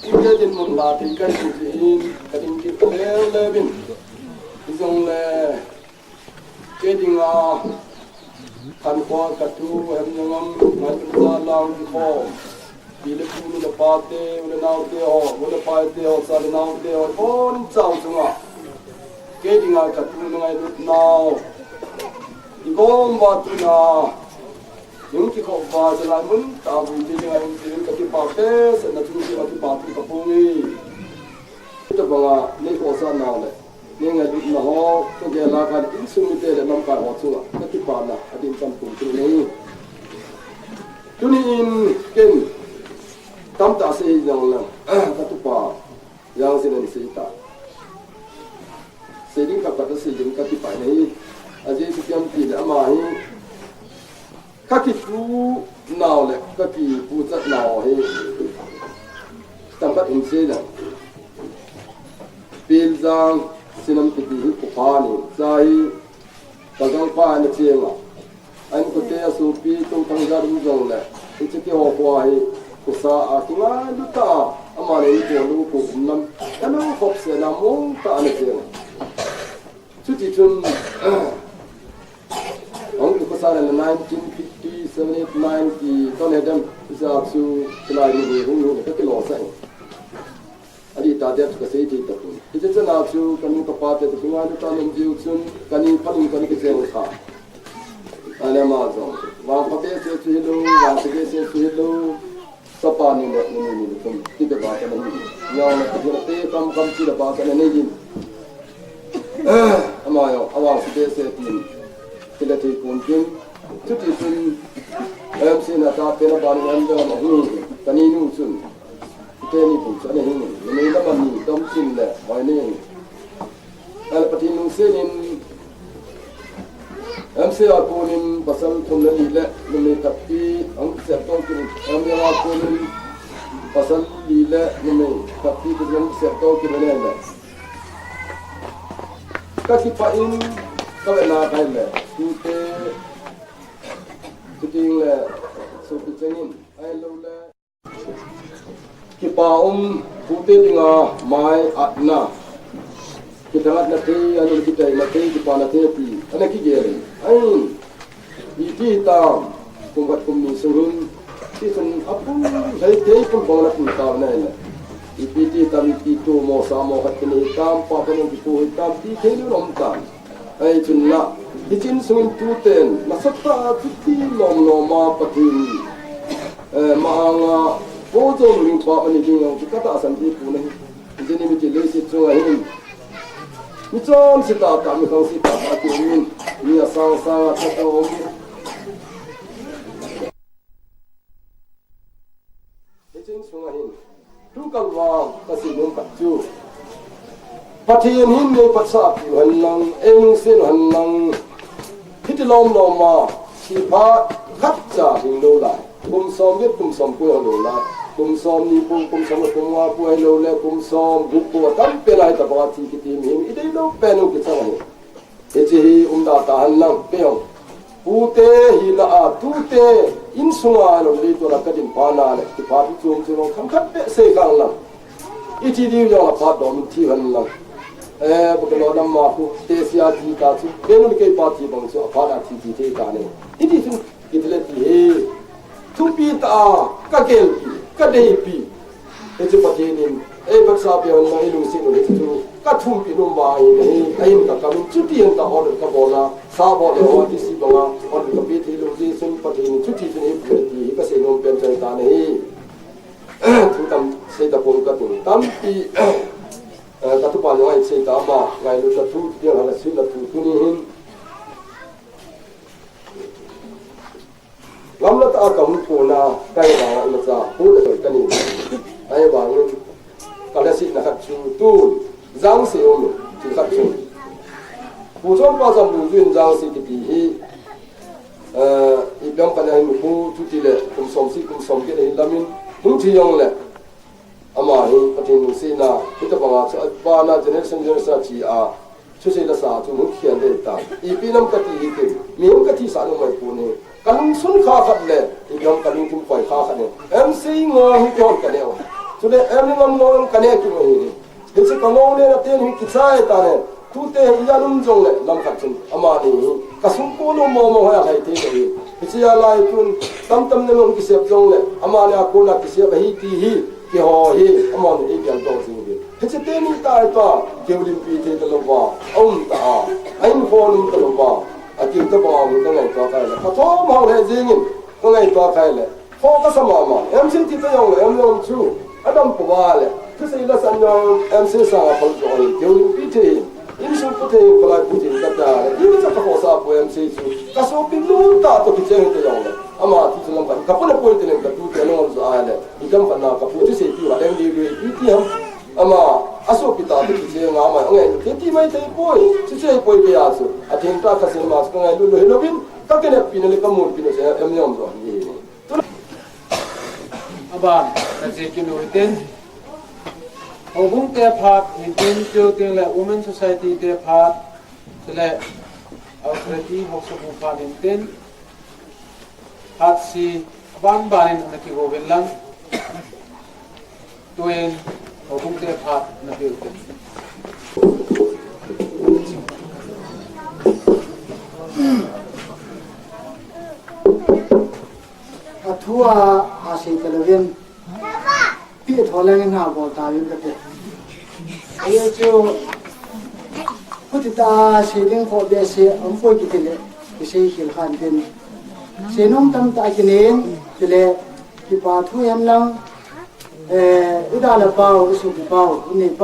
kita din mun la thì cái gì kadin kita le bin idong le keding kan ko katu hemjangam ngal lao di ko bila pun le pate le nau te ho le pate ho sa le nau te ho on chau chunga keding katu ngai lut nau igom ba tu na những cái khẩu vàจะlại muốn tạo vùng thì như những cái bảo thế sẽ là chúng ta cái bảo thì có phong nghi tức là lấy hồ sơ nào này nhưng ngày lúc nào cái cái là cái ứng dụng như thế là năm cái họ chung à cái bảo là ở bên trong cùng chung này cho nên cái tam ta sẽ rằng là cái bảo yang sẽ nên sẽ ta sẽ đến các cái sẽ đến cái bảo này ở đây sự kiện thì đã mà các cái chú nào lại các cái phụ trách nào hay tầm bắt hình xe này biên giang xin năm cái gì của pha này sai tao đang pha này chơi mà anh có thể số pi trong thằng gia đình rồi này cái cái họ qua hay của sa cái mà lúc ta mà này cái lúc của năm cái nó học sẽ làm món ta này chơi chút chỉ chun ông cái sa là 1950 70 ton hedam isa su kelai ni hung cái lò sai adi ta dia ka sei ti ta pun ite chana su kan ka pa te tu nga ta nem jiu chun kan phaling kan ke jeng kha ana ma zo wa pa te se tu hello wa se ke se tu hello sapa ni ni tum ti de ba ta ni yaw na ti na te kam ti da ba ta ni ni ama yo awa se ke se ti ti la ti kun tin chút thì xin em xin là ta tên là bạn em đó mà hư ta ni nu xuân tên ni phụ trợ này hư mình nó mà nhìn tâm xin là mọi nên là bắt đầu xin em sẽ ở cô nên bắt đầu cùng là đi lệ mình tập đi ông sẽ tôi cùng em sẽ ở cô nên bắt đầu đi lệ mình tập đi cùng ông sẽ tôi cùng này là các cái phải các bạn nào phải là cụ thể Jadi le, so kita ai lâu le, kita putih dengan mai atna, kita nak nanti anu kita nanti kita nanti anak kita ni, ini tam, kumbat kumni surun, itu apa, saya teh pun bangun pun tam ni le, ini tam itu mau sama kat ni tam, apa pun itu tam, ini ni rom tam, itu nak. Hijin sungin tuten, nasata tuti nom noma patin, maanga bojo ring pa mani ding kita tak asan di punai, jadi ni jadi lesi sungai ini, macam sita kami kau sita aku ingin, ni asal kata orang, hijin sungai ini, tu kalau kasih numpak tu, patin ini pasal henlang, engsin henlang. Hít lom lom mà chỉ phá khắp trả hình lâu lại cùng xóm biết cùng xóm quê lâu lại cùng xóm đi cùng xóm cùng hoa quê lâu lại cùng xóm bút của tắm bên này tập vào thì cái tìm hiểu ít đấy đâu bên đâu cái sao này thế chỉ đã tahan lang bèo pute hi là tu te in sunga lo le to la ka din pa na le ti pa tu chung kham khat pe se kang lang ít chỉ đi yo pa dom thi han lang bu lo nam ma ku te sia ti ka chu be no ke pa ti bang so pa da ti te ka ne ít sun ki le ti tu pi ta ka kel ka de pi e chu pa ti ni e ba sa pe on mai lu sin lo le chu ka thum pi no ma ni ai ka ka lu chu ti en ta order ka bo la sa bo le o ti si ba nga on ka pi ti lu ji sun pa ti ni chu ti ni pi ti ka se no pen chen ta ne tu tam se da pon ka tu tam pi ta tu pa ngai se ta ma ngai lu ta tu dia la sin la tu ni hin lam la ta ka mu ko na kai ba la sa pu le ka ni ai ba ni ka la si na ka chu tu zang se o chu ka chu ผู้ชมป้าจำดูยื่นจางสิที่ปีอีกอย่างกันให้หนูทุติเลยคุณสมศรีคุณสมเกียรติลามินหุ่นที่ยองเลยอามาฮีปฏินุสีนาพิจารณาจะบ้านน่าจะเนสันเจริญสัจจีช่วยเสด็จสาธุมุขเขียนได้ตามอีปีน้ำกะทิอีกมีน้ำกะทิสารลงไปปูนี่กันสุนข้าขัดเลยอีกอย่างกันทิ้งปล่อยข้าขัดเนี่ยซีงอหิจอนกันเนี่ยสุดเลยนี่งอกันเนี่ยกี่โมงนี่เดี๋ยวจะกันงอเนี่ยนะเตี้ยนี่กิจใจตาเนี่ยทุเตยยานุ่มจงเลยลำขัดจนอามานี่กระสุนโกโลโมโมให้ใครตีกันเดี๋ยวจะลายคุณตั้มเนี่ยมันกิเสียบจงเลยอามาเนี่ยคนนักกิเสียบให้ตีที่ห่อให้อามาเนี่ยอีกอย่างต้องสิ่งเดียวเดี๋ยวจะเต้นนี่ตายตัวเกี่ยวกับปีเทตลบว่าอุ้มตาไอ้พอนุ่มตลบว่าเกี่ยวกับว่ามันต้องไงตัวใครเลยถ้าท้องมันเลยจริงต้องไงตัวใครเลยพอก็สมมาสิ่งที่ต้องเลยยองชูอดัมปวาเลยคือสิ่งละสัญญาสิ่งสร้างผลประโยชน์เกี่ยวกับปีเทอินสุพุทธิพลายพุทธิกับจาร์ยิ่งจะข้อสอบเอ็มซีซูกระสุนเป็นลุ้นตาตัวพิจารณาตัวอย่างเลยอามาที่จะลำพันกับคนละคนที่หนึ่งกับตัวเจ้าน้องจะอะไรเลยอีกคำพันนากับผู้ที่เสียที่ว่าเรื่องดีด้วยวิธีhamอามาอาสุพิตาที่พิจารณามาไงที่ไม่ได้ป่วยที่เสียป่วยไปอาสุอาทิตย์ตาคัสมาสก็ไงดูเลยวินก็แค่เนี่ยปีนั้นเลยก็มุ่งปีนั้นเสียเอ็มยอมตัวนี้อาบานนั่นสิกินดูเต็นโอ้บุ้งเตะพัดเห็นเป็นเจ้าเตียงและ Women Society เตะพัดและเอาเทรีหกสิบหกพัดเห็นเต็นพัดสีบ้านบ้านนักที่โกเวลลังตัวเองโอ้บุ้งเตะพัดนักที่เต็นทั่วอาเซียนตะวัน พี่ทอลเลงหาบ่ตาวินกันเด้ไอ้เจ้าพุทธตาเสียงพอเบสอันพอยกินเลยที่เสียหิลขันเป็นเสียน้องตั้งตากินเองที่เลยที่ป่าทุยหันลังอิดาลเปาอิสุกิเปาอินี่ไป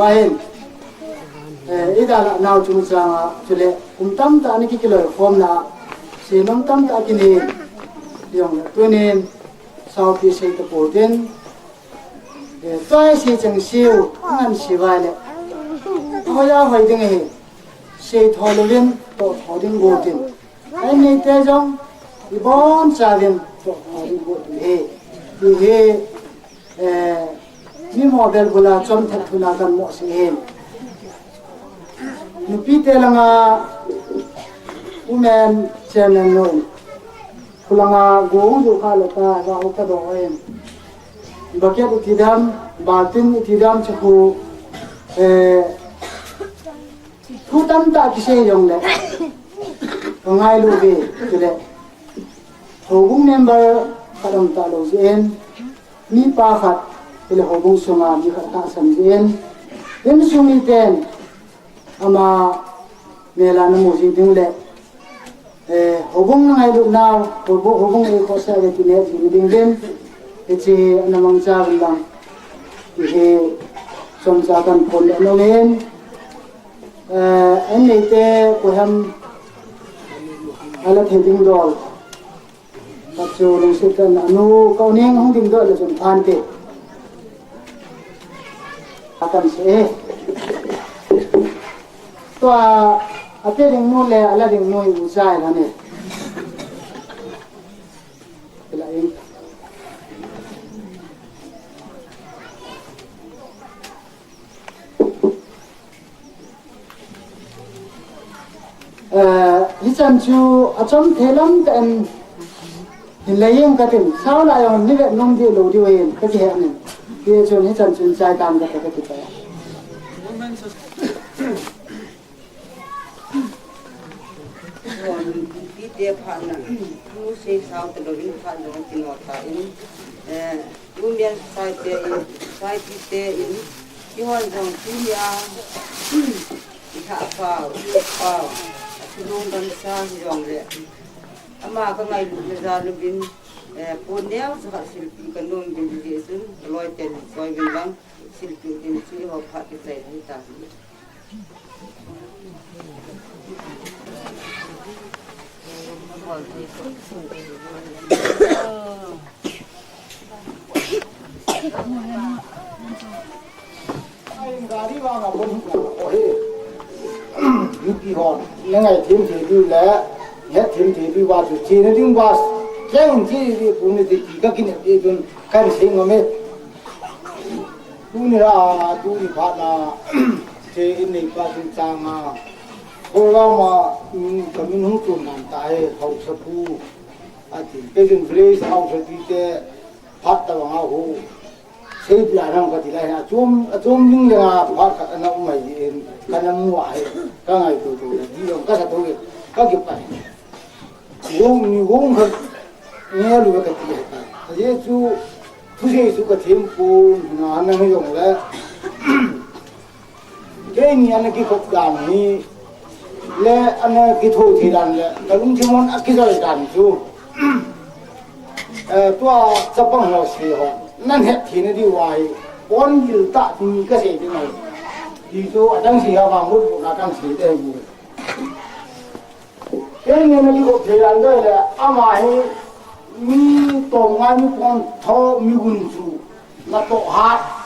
อิดาลนาวจุนจางที่เลยตั้งตานี่กี่กิโลฟอมนะเสียน้องตั้งตากินเองยองตัวนี้สาวพี่เสียตะโพเดนตัวเสียจังสิวงั้นสิว่าเลยเขาอยากให้ดึงให้เสียทอลวินตัวทอดึงโกดินไอ้นี่เตจงอีบอนจาวินตัวทอดึงโกดินที่มีโมเดลกุลาจอมทัดทุนากันหมดสินุปีเตลังอาอุแมนเจนนนกุลังอาโกงดูข้าลตาว่าอุตโดเองบักเก็ตอุทิดามบาตินอุทิดามชคูทุตันตากิเซยองเลยง่ายลูกเอ๋จุเลยหกบุ้งเมมเบอร์ขัดตาลูกเอ็นมีปาขัดเลยหกบุ้งสงามีขัดตาสันเอ็นเอ็นสุมีเต็นอามาเมลานมูจิดึงเลยหกบุ้งง่ายลูกนาวหกบุ้งเอโคเซเวติเนติดึงเด่นเจ้าน้ำมันจาริลังที่สมจาการผลโนเวนอันนี้เต้กูทำอะไรที่ดิ้งดอลปัจจุบันสิ่งนั้นอนุเขาเนี่ยห้องดิ้งดอลเลยจนผ่านเตะอาการเสียตัวอาเต้ดิ้งนู้นเลยอะไรดิ้งนู้นอุตส่าห์แล้วเนี่ยเป็นไรฮิจันชูอาจารย์เทลัมกันเห็นเลยยังกระถิ่นเช้าลายมันนี่แหละน้องดีโลดีเองก็จะเห็นที่ชวนฮิจันชูใจตามกันก็ติดไปที่เดียผ่านนะผู้เชี่ยวชาญตลอดผ่านโดนกินหมดอินรุ่นเรียนสายเตอินสายที่เตอินที่วันจงที่ยาที่หาเปล่าที่ลงกันซาที่ยองเลยอามาก็ไงลูกจะจารุบินปนเดียวสักศิลปินกันนู่นเป็นดีสุดลอยเต็นซอยเป็นบังศิลปินเป็นชื่อเขาพัดที่ใส่ที่ตาไอ้การที่ว่ากับผมโอ้ย kỳ hòn là ngày thêm thì đi lẽ hết thêm thì đi vào chủ chỉ nên đi vào cái gì đi cũng đi các cái này đi cũng cái gì mà mấy tu ni phát là thế này phát sinh sang à hồi mà cái mình không chịu làm tại hậu sập phu à thì cái chuyện về hậu sập đi cái phát tao vào hồ xây nhà làm cái gì này chôm những cái phát nó mày cái nó mua cái ngày tôi đi ông cái sao tôi cái kiểu này gồm hơn nghe được cái gì thế chú thứ gì chú cái thêm phụ nó anh em dùng là cái này anh cái cục đàn này là anh cái thôi thì đàn là cái lúc chỉ muốn cái gì đàn chú tua chấp bằng họ xí họ nên hết thì nó đi hoài bốn giờ tạ thì cái gì thế này thì chú ở trong xí họ vào một là trong xí đây cái này nó cái cục thì đàn đây là ama mi tổ ngay mi con thọ mi gun chu là tổ hạt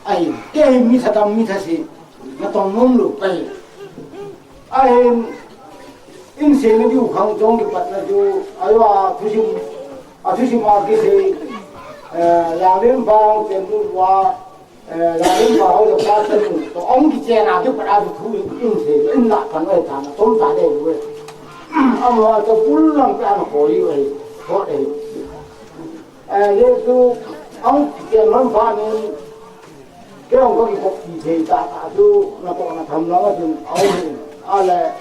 ai cái mi thật mi thật gì là tổ nông lục cái ai in xe nó đi không trong cái bát là chú aiว่าทุกสิ่งมาcái gì làm đến vào tiền tu qua làm đến vào được ba chân tổ ông cái xe nào chứ phải ăn thu in xe in lại phần ấy thằng tốn giá đây rồi ông nói cho full làm cái ăn khổ vậy khó đấy Yesu ông tiền nó phá nên cái ông có cái cục gì thì ta chú là tôi là thầm nó thì ông là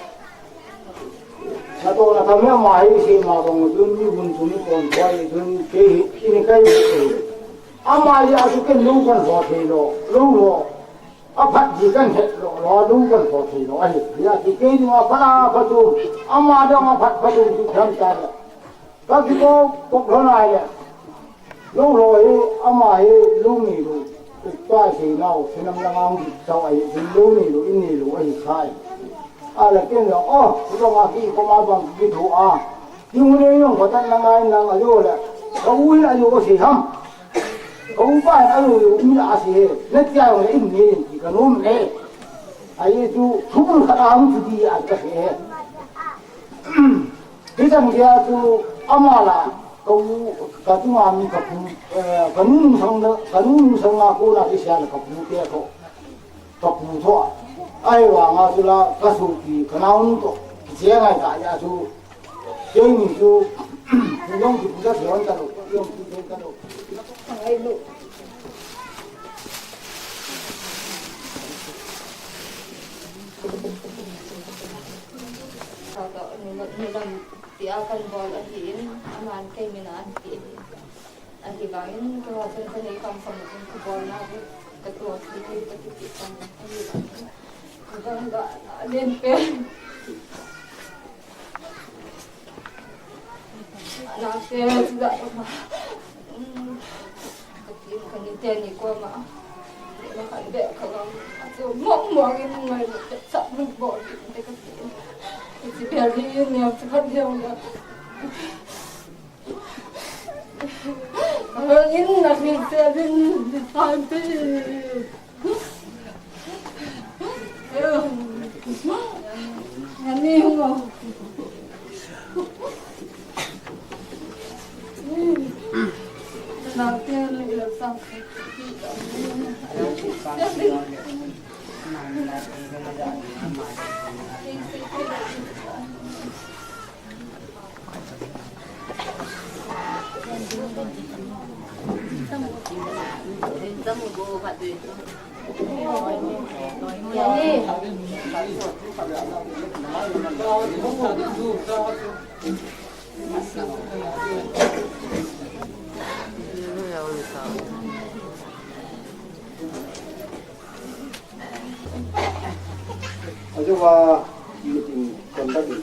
tôi là thầm nó mà gì mà còn tôi như buồn chúng còn quay tôi cái gì mà giờ cái lũ con phò thì lũ phát gì cái hết lũ con phò thì ấy giờ cái mà phát tu mà đó mà phát tu thì tham gia các cái cục đó này lúc rồi mà lúc này lúc qua thì nào thì năm năm sau ấy thì lúc này lúc in này lúc ấy khai là cái đó chúng ta khi có mà bằng cái thủ nhưng mà nếu có tan năm nay là ở đâu là không là đâu có gì không không phải ở đâu cũng là gì nó chơi là in này chỉ cần nôm này ấy chú không khả năng chú đi cái gì thế rằng kia chú mà là cái chúng ta mình cái nung sang là cô là cái xe là cái kia cái thôi ai vào mà chú là cái số thì cái nào cũng tốt cái ngày cả nhà chú chơi mình chú dùng thì cũng rất là quan trọng dùng thì cái đó thằng ấy đủ thì akan bol ahin aman kay mina anti bangin ko sa kanay kam sa mga bol na katulad dito katitipan kaganda din pe anak saya sudah katil kaniten ni ko ma nakande kagang ato mo ngin ngai sa bol katil si Perry yun niya sa kanya wala. Yun nakita din di tante. Ano yung mo? Nakita nila sa aja meeting conduct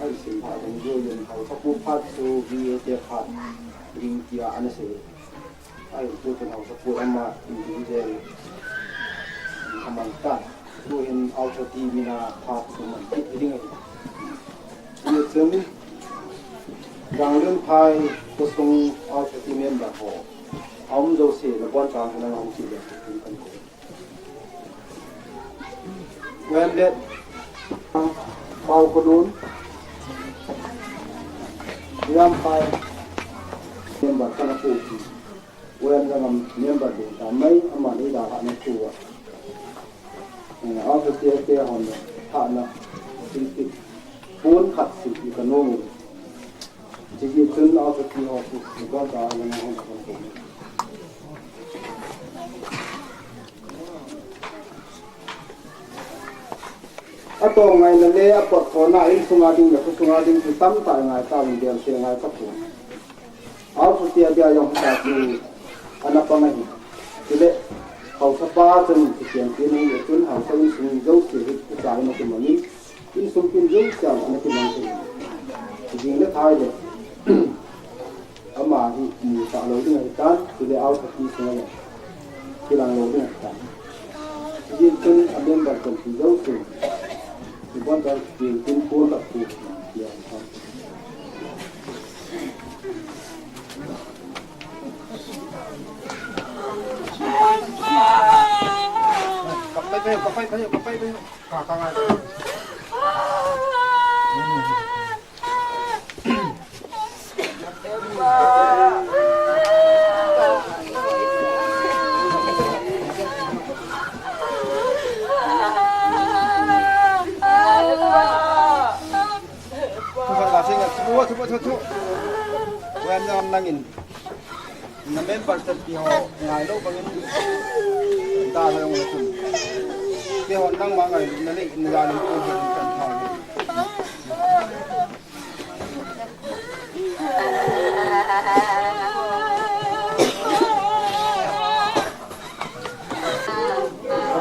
ai sim ha deng jo yen ha sa pu phat su vi te phat ring tia anase ai jo te na sa pu ama individual amanta so in auto tv na phat su man ti ding ai ye chemi ganglen phai ko sung auto tv member ho om jo se na bon chang na ngom chi le when that bao cô đốn yam pai niệm bát kana phụ quen ra làm niệm bát để ta mấy mà đi đào hạ nó phụ à ở cái kia hòn hạ nó thì bốn khát thì cái nô chỉ biết chân ở cái kia họ phụ có ta là nó không có atau ngai na le apot thona in sunga ding tu tam ta ngai ta min del se ngai ka pu au su tia dia yong ta tu ana pa ngai tile hau sa pa chen ti chen ti ni le tun hau sa in sung zo ti hit ku sa na ti mani in sung kin zo cha na ti mang ti ding le thai le ama hi mu ta lo ding ai tan tile au sa ti sunga le ti lang lo ding ai tan ti tun abem ba chen ti zo ti bukan dari tim pun tak pun ya. Kapai tu, kakak ada. Thu quen nhau năng in nằm bên bờ sông thì họ ngày lâu bằng những ta rồi ông cũng thì họ năng mang ngày nó lại ra những công việc cần phải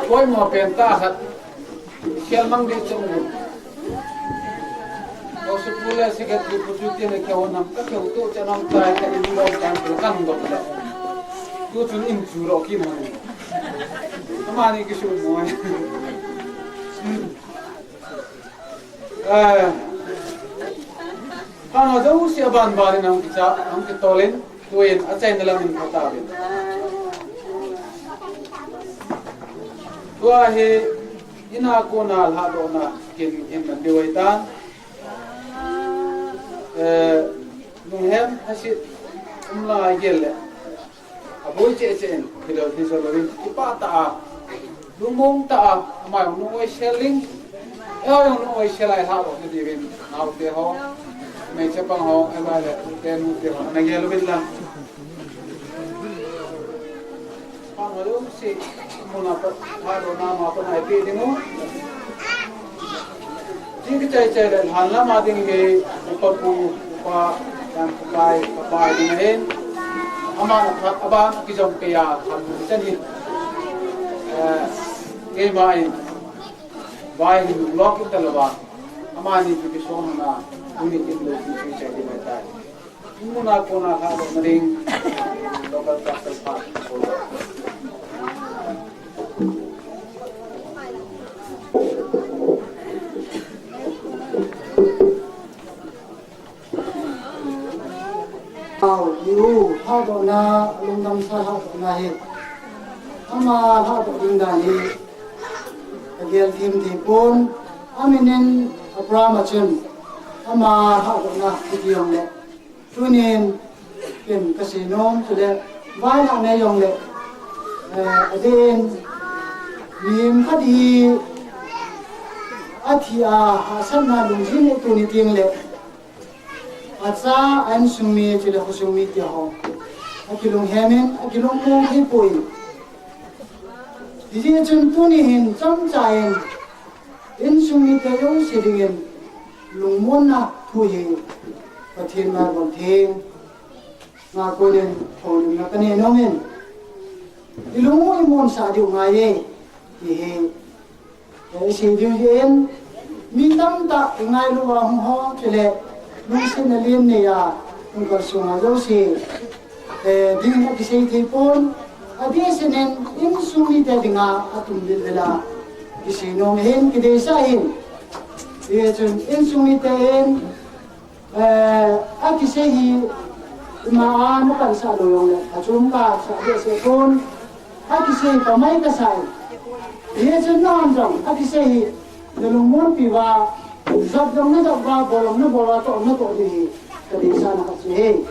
Koi mau penta hat, siapa mang di cemur. Kau sepuluh sekian dipututi nak kau nam, kau tu jangan try kau ini mau campur kan dok tak. Tu cun injuro kimana? Kamani kisah semua. Kalau jauh siapa ban nam kita tolin, tuin acai dalam ini kata bin. Tua he ina kona alhadona kin diwaitan. Nunghem hasil umla gel, aboy cecen kalau disolorin kipa ta, lumong ta, amai nungoi shelling, yang nungoi shelai halo di divin, nau teho, macam pang ho, amai tenu teho, nagel bilang, pangalo si muna halo nama apa naik dingu. Jika cai-cai dan hanla mading ke upapu upa dan papai dengan aman abang kijong kaya kamu jadi kemai bayi blok itu lebar aman itu kisah na unik itu cai di mana ini nak kona hal mending lokal kasar pak Iu hado na lungdam sa hado na he ama hado dingda he agel tim tipon aminen abramachin ama hado na kidiyong le tunin kin kasinom sule vai na ne yong le adin nim khadi athia hasan na lungin tuni ting le Asa an sumi cila khusumi dia ho, akilung hemen, akilung mung hipoi. Jadi contoh ni hin jam cain, in sumi dia yang sedingin, lungmon na tuhi, patin mar banting, ngakonin thon ngakane nomen. Ilungu imon sa diu ngaye, dihe. Sedingin, mintam tak ngai luar ho cile. Mungkin alien ni ya, mungkin sungai dosi, dengan kisah telepon, ada senen in sumi teringat atum bila kisah nomen kita sahin, dia cun in sumi terin, kisah hi maan bukan satu yang le, acum ka satu sekon, kisah pamai kasai, dia cun non jong, kisah hi lung mon pi wa zap dong na zap wa bolong na bola to di ka di sa na ka si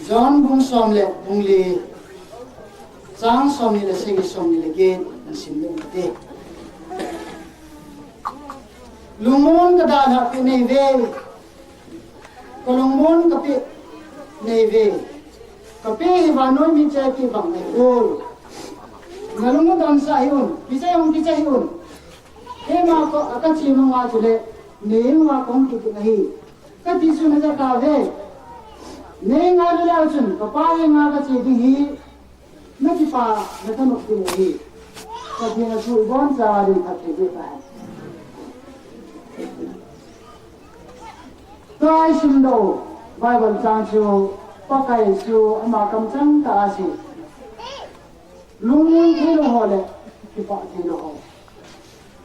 John bung som le bung li Sang som ni le segi som ni le gen na sim le te Lumon ka da na pe nei ve ko lumon ka pe nei ve ka pe hi wa no mi cha ki bang nei ko ngalung dan sa hiun bi cha yong ki cha hiun e ma ko aka chi ma wa chu le ne ma kong ki na hi ka ti su na ja ka ve ne nga le la chun ka pa nga ka chi di hi na ki pa na ta no ki hi ka ti na su bon sa ri ka ti be pa kai sim do bible chang chu pa kai su ama kam chang ta si lung lung thi lo ho le ki pa thi lo ho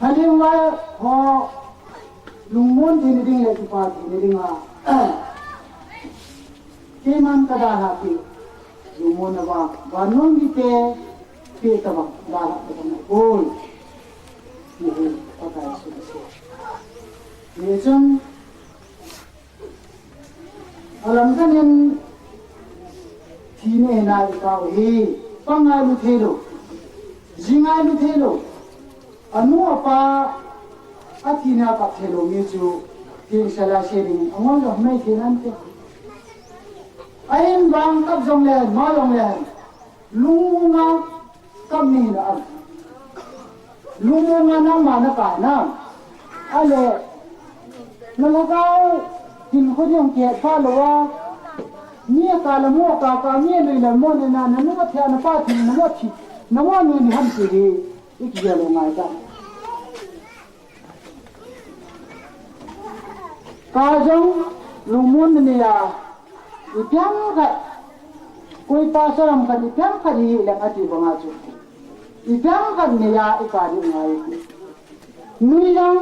hali wa ho lung mon thi ni ding le ki pa thi ni ding a keman kada hati lumon na ba banon dite pe ta ba la ta na oi ni pakai su ni jeng alam kan yang thine na ka hi pangai lu thelo jingai lu thelo anu apa athina ka thelo mi chu tin sala shering among lo mai thinan te ayin bang kap jong le ma long le lunga kam ni na lunga na ma na ka na ale na ga tin ko yong ke pa lo wa ni ka la mo ka ni le le mo ne na na mo thya na pa thi na mo thi na mo ni ham ti ri ik ya lo ngai ka ka jong lumon ne ya ipiang ka koi pa saram ka ipiang ka ri le ka ti banga chu ipiang ka ne ya ikari ngai ni jang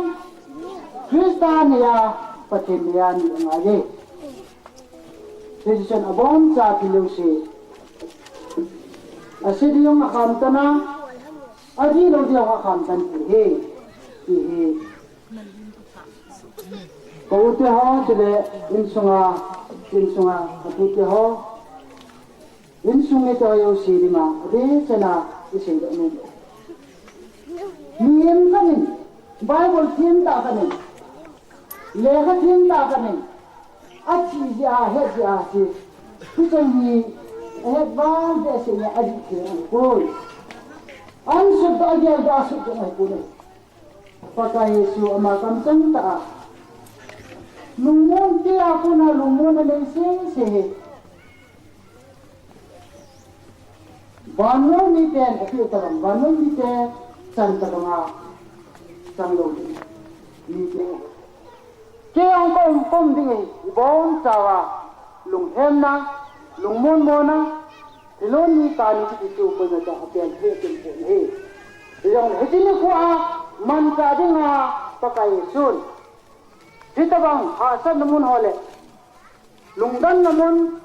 Kristan ya patin ya ni ngai Christian abon sa pilu si asidi yung akam tana adi lo di akam tan he Kau ha chile insunga kapite ho insunge to yo sirima ade chana ise do ne niem kanin bible thim ta kanin lekha thim ta kanin achi ja he ja si kuchani he ban de se ne adi ke ko an su da ja da su ko ne paka yesu ama kam chang ta lumon ti ako na lumon na se banon ni ten api tarang banon ni te san taranga sang lo ni te ke ang kom ding bon sawa lung hem na lungmon mo na ilon ni ta ni ti tu ko na ta apel he tin ko he yang he tin ko a man ka ding a pakai sun Hitabang hasan namun hole lungdan namun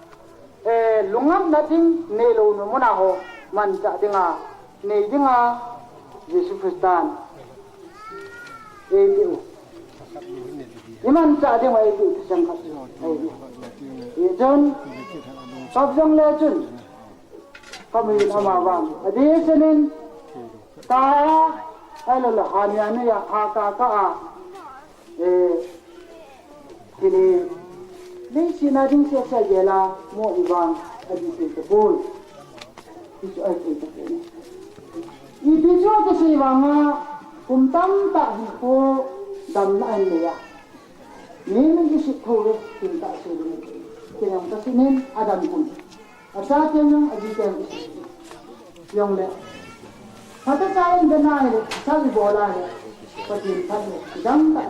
lungap nating nelo namun aho man sa dinga ne dinga Yesus Kristan itu iman sa dinga itu sangkat ijon sabjang lejun kami nama bang adi senin ta alo hanya ya ka kini ni sinading sa jela mo ibang adi sa bol itu ay kita ni ibiso to sa ibanga kumtam ta ko damnaan niya ni nang isip ko tinta sa ni kinang kasinin adam kun asa yung adikan yung le hata sain danay sa bola le patin patne damta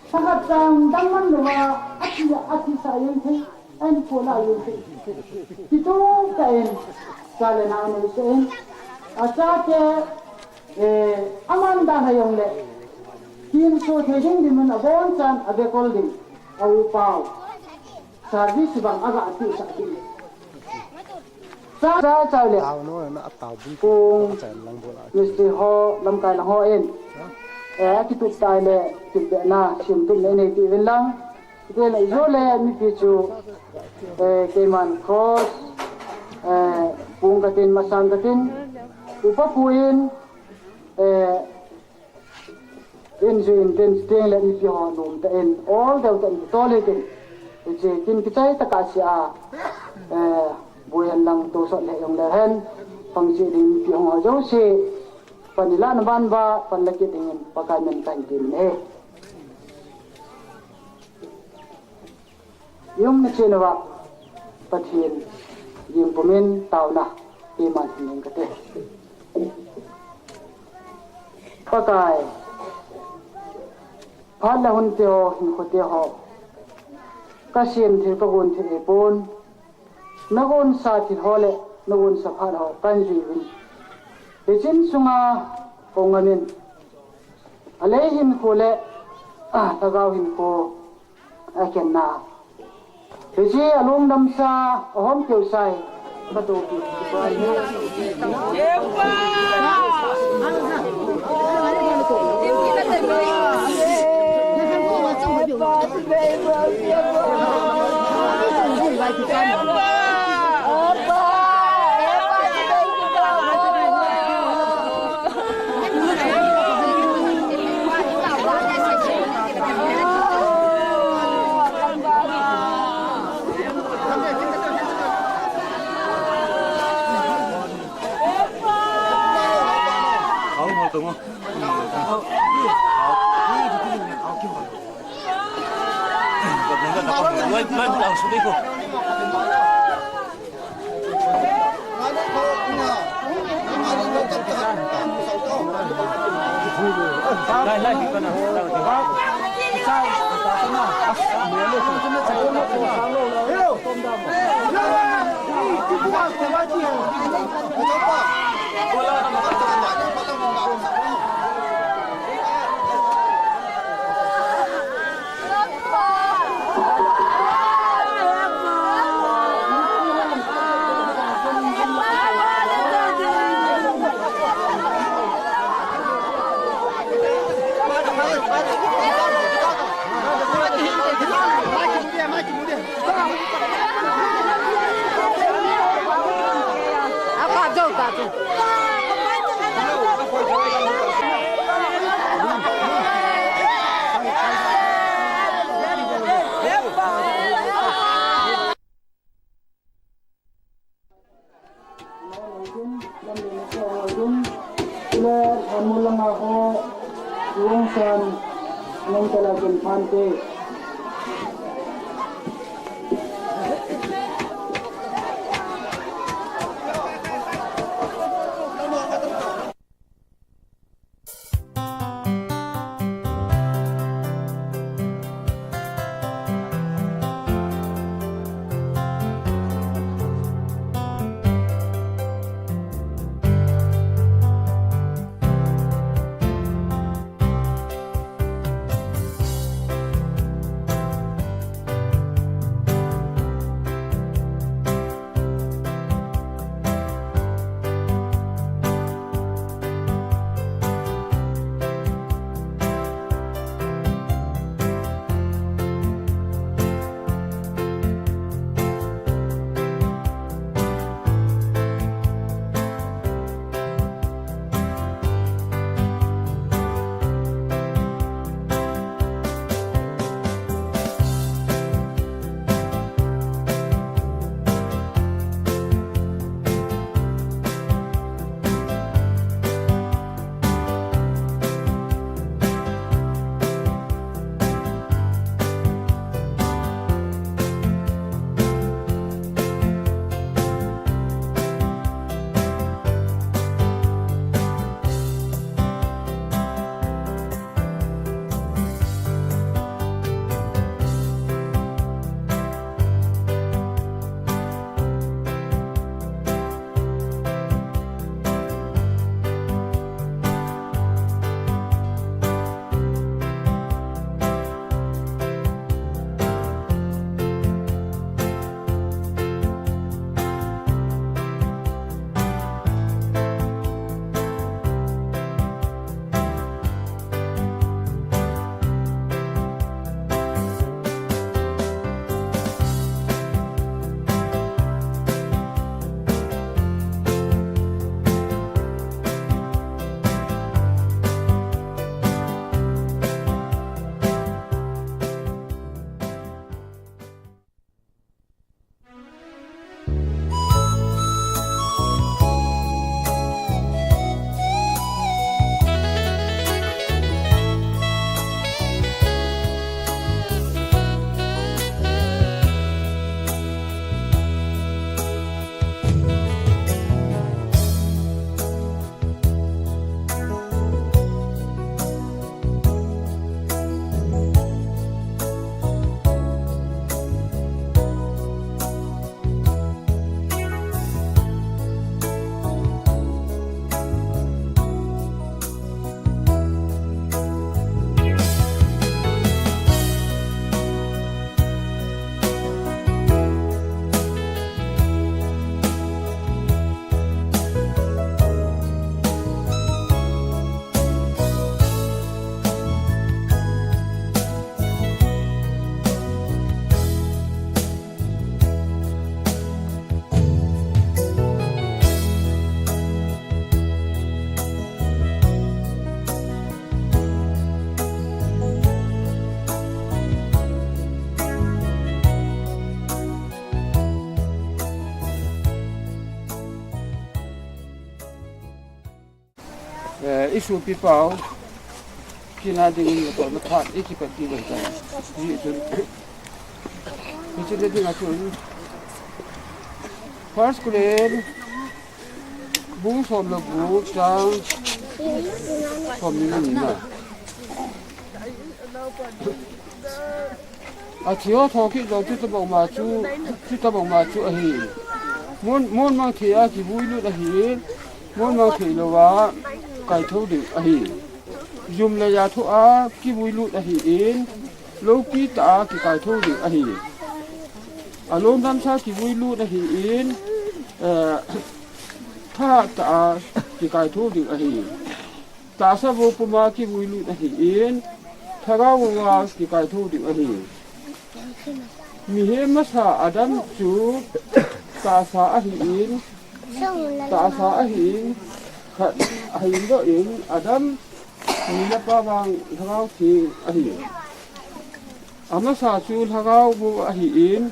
sahat sang daman luwa ati sa yun ay pola yun ito kain chale na ne sen acha ke aman da na yong le tin so thejing di man abon chan ade kol di au pau service bang aga ati sa ti sa chale tao nó nó tao bung kung chảy lăng bộ lại Mr. Ho lam kai lang ho en ki tu tai le ti de na sim tu ne ne ti ven lang ke la zo le mi pi chu ke man cross pung ka tin masang ka tin upa puin in jin tin steng le mi pi ho nom ta en all the to le tin je tin ki chai ta ka sia buyan lang to so le yong le hen pang si ding pi ho jo se panila na ban ba panlaki dingin pakanan kan din yung na chinawa pathin yung pumin tao na iman hining kate pakay phala hun te ho hin khote ho kasin thir pagun thir epon nagon sa thir hole nagon sa phar ho kan ri win Ejin sunga kongamin alehin kule tagawin ko aken na Eji alung damsa ohom kiusay patupi Mulang ako yung san ng talagang pante. isu pi pau kina ding ko ma tha iki pa ti ba ta ni tu ni che de nga tu first grade bung som lo bu chang som ni na à chiếu thọ cái dòng chút tao mà chú à hi muốn mang thì à chỉ vui luôn à hi muốn mang thì là vả cái thâu được à hi dùng là giá thu à cái vui luôn à hi in lâu kí ta cái thâu được à hi à lâu năm sau cái vui luôn à hi in tha ta cái thâu được à hi ta sao vô mà cái vui luôn à hi in thà gạo vào cái thâu được à hi mi he masa adam chu ta sa ahin khat ahin do in adam mi la pa bang thagau thi ahin amasa chu thagau bu ahin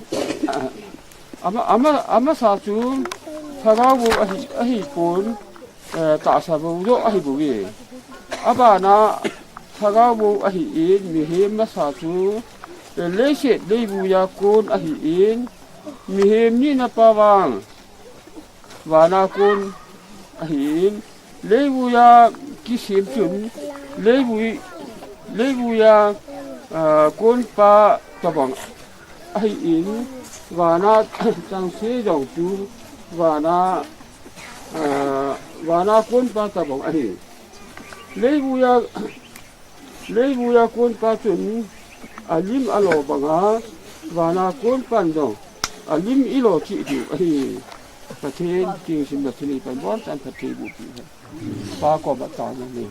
ama sa chu thagau bu ahi pon ta sa bu do ahi bu ge abana thagau bu ahin mi he masa chu lê sét lê bùi ya côn a hi in mi hem ni na pawang và na côn a hi in lê bùi ya ki sim chun lê bùi ya côn pa tabang a hi in và na chang se dong chu và na côn pa tabang a hi lê bùi ya côn pa chun alim alo banga wana kon pandong alim ilo chi di ai pathen king sim da thini pan bon tan pathe bu pi pa ko ba ta na le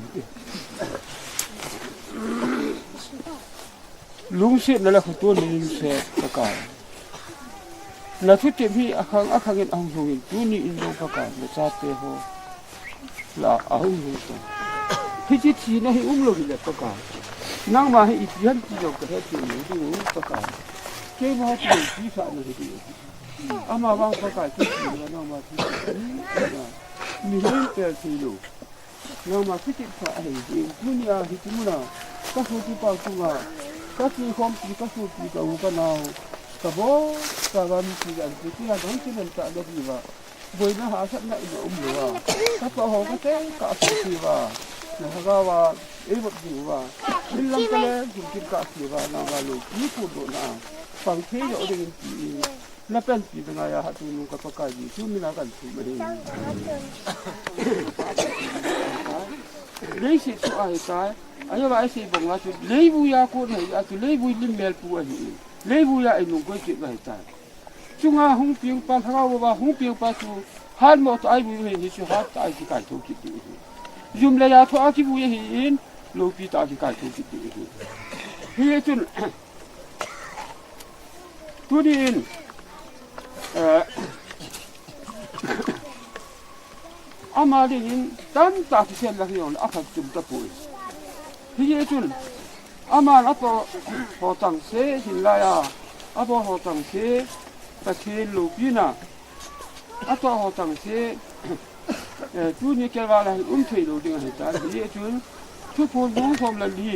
lung se na la khutu ni se ka ka na thu te bi akhang en ang hu tu ni in lo ka ka na cha te ho la au hu to hi chi na hi lo hi la ka ka nang ma hi yan chi jo ka chi ni du ka ka ke ma chi chi sa na hi ama ba ka ka chi ni na ma chi ni hin pe chi lu nang ma chi chi sa hi ni dunia hi tu na ka fu ti pa ku ma ka chi khom chi ka fu ti ka u ka na ka bo ka ga mi chi yan chi na dong chi len ta da di ba boi na ha sat na i lu wa ka pa ho ka te ka chi wa na ga wa e bot di wa ilang kale hingkit ka siwa na galu ni pu do na pang the yo de ti na pen ti nga ya hatu nu ka ka ji chu mi na kan chu me le si chu ai ta ayo ba si bong la chu le bu ya ko nei a chu le bu lim mel pu a hi le bu ya ai nu ko chi ba ta chu nga hung piang pa tha ba hung piang pa chu han mo ta ai bu ni chu ha ta ai ki ka chu ki ti zum le ya tho a ki bu ye hi in lô pi ta ki kai tu ki ti hi chun tu din ama din tan ta ki sen la hion a phak tum ta pu hi chun ama la to ho tang se hin la ya a bo ho tang se ta ke lô pi na a to ho tang se tu ni ke wa la thei lo ding ha ta hi chunทุกคนรู้ความละลี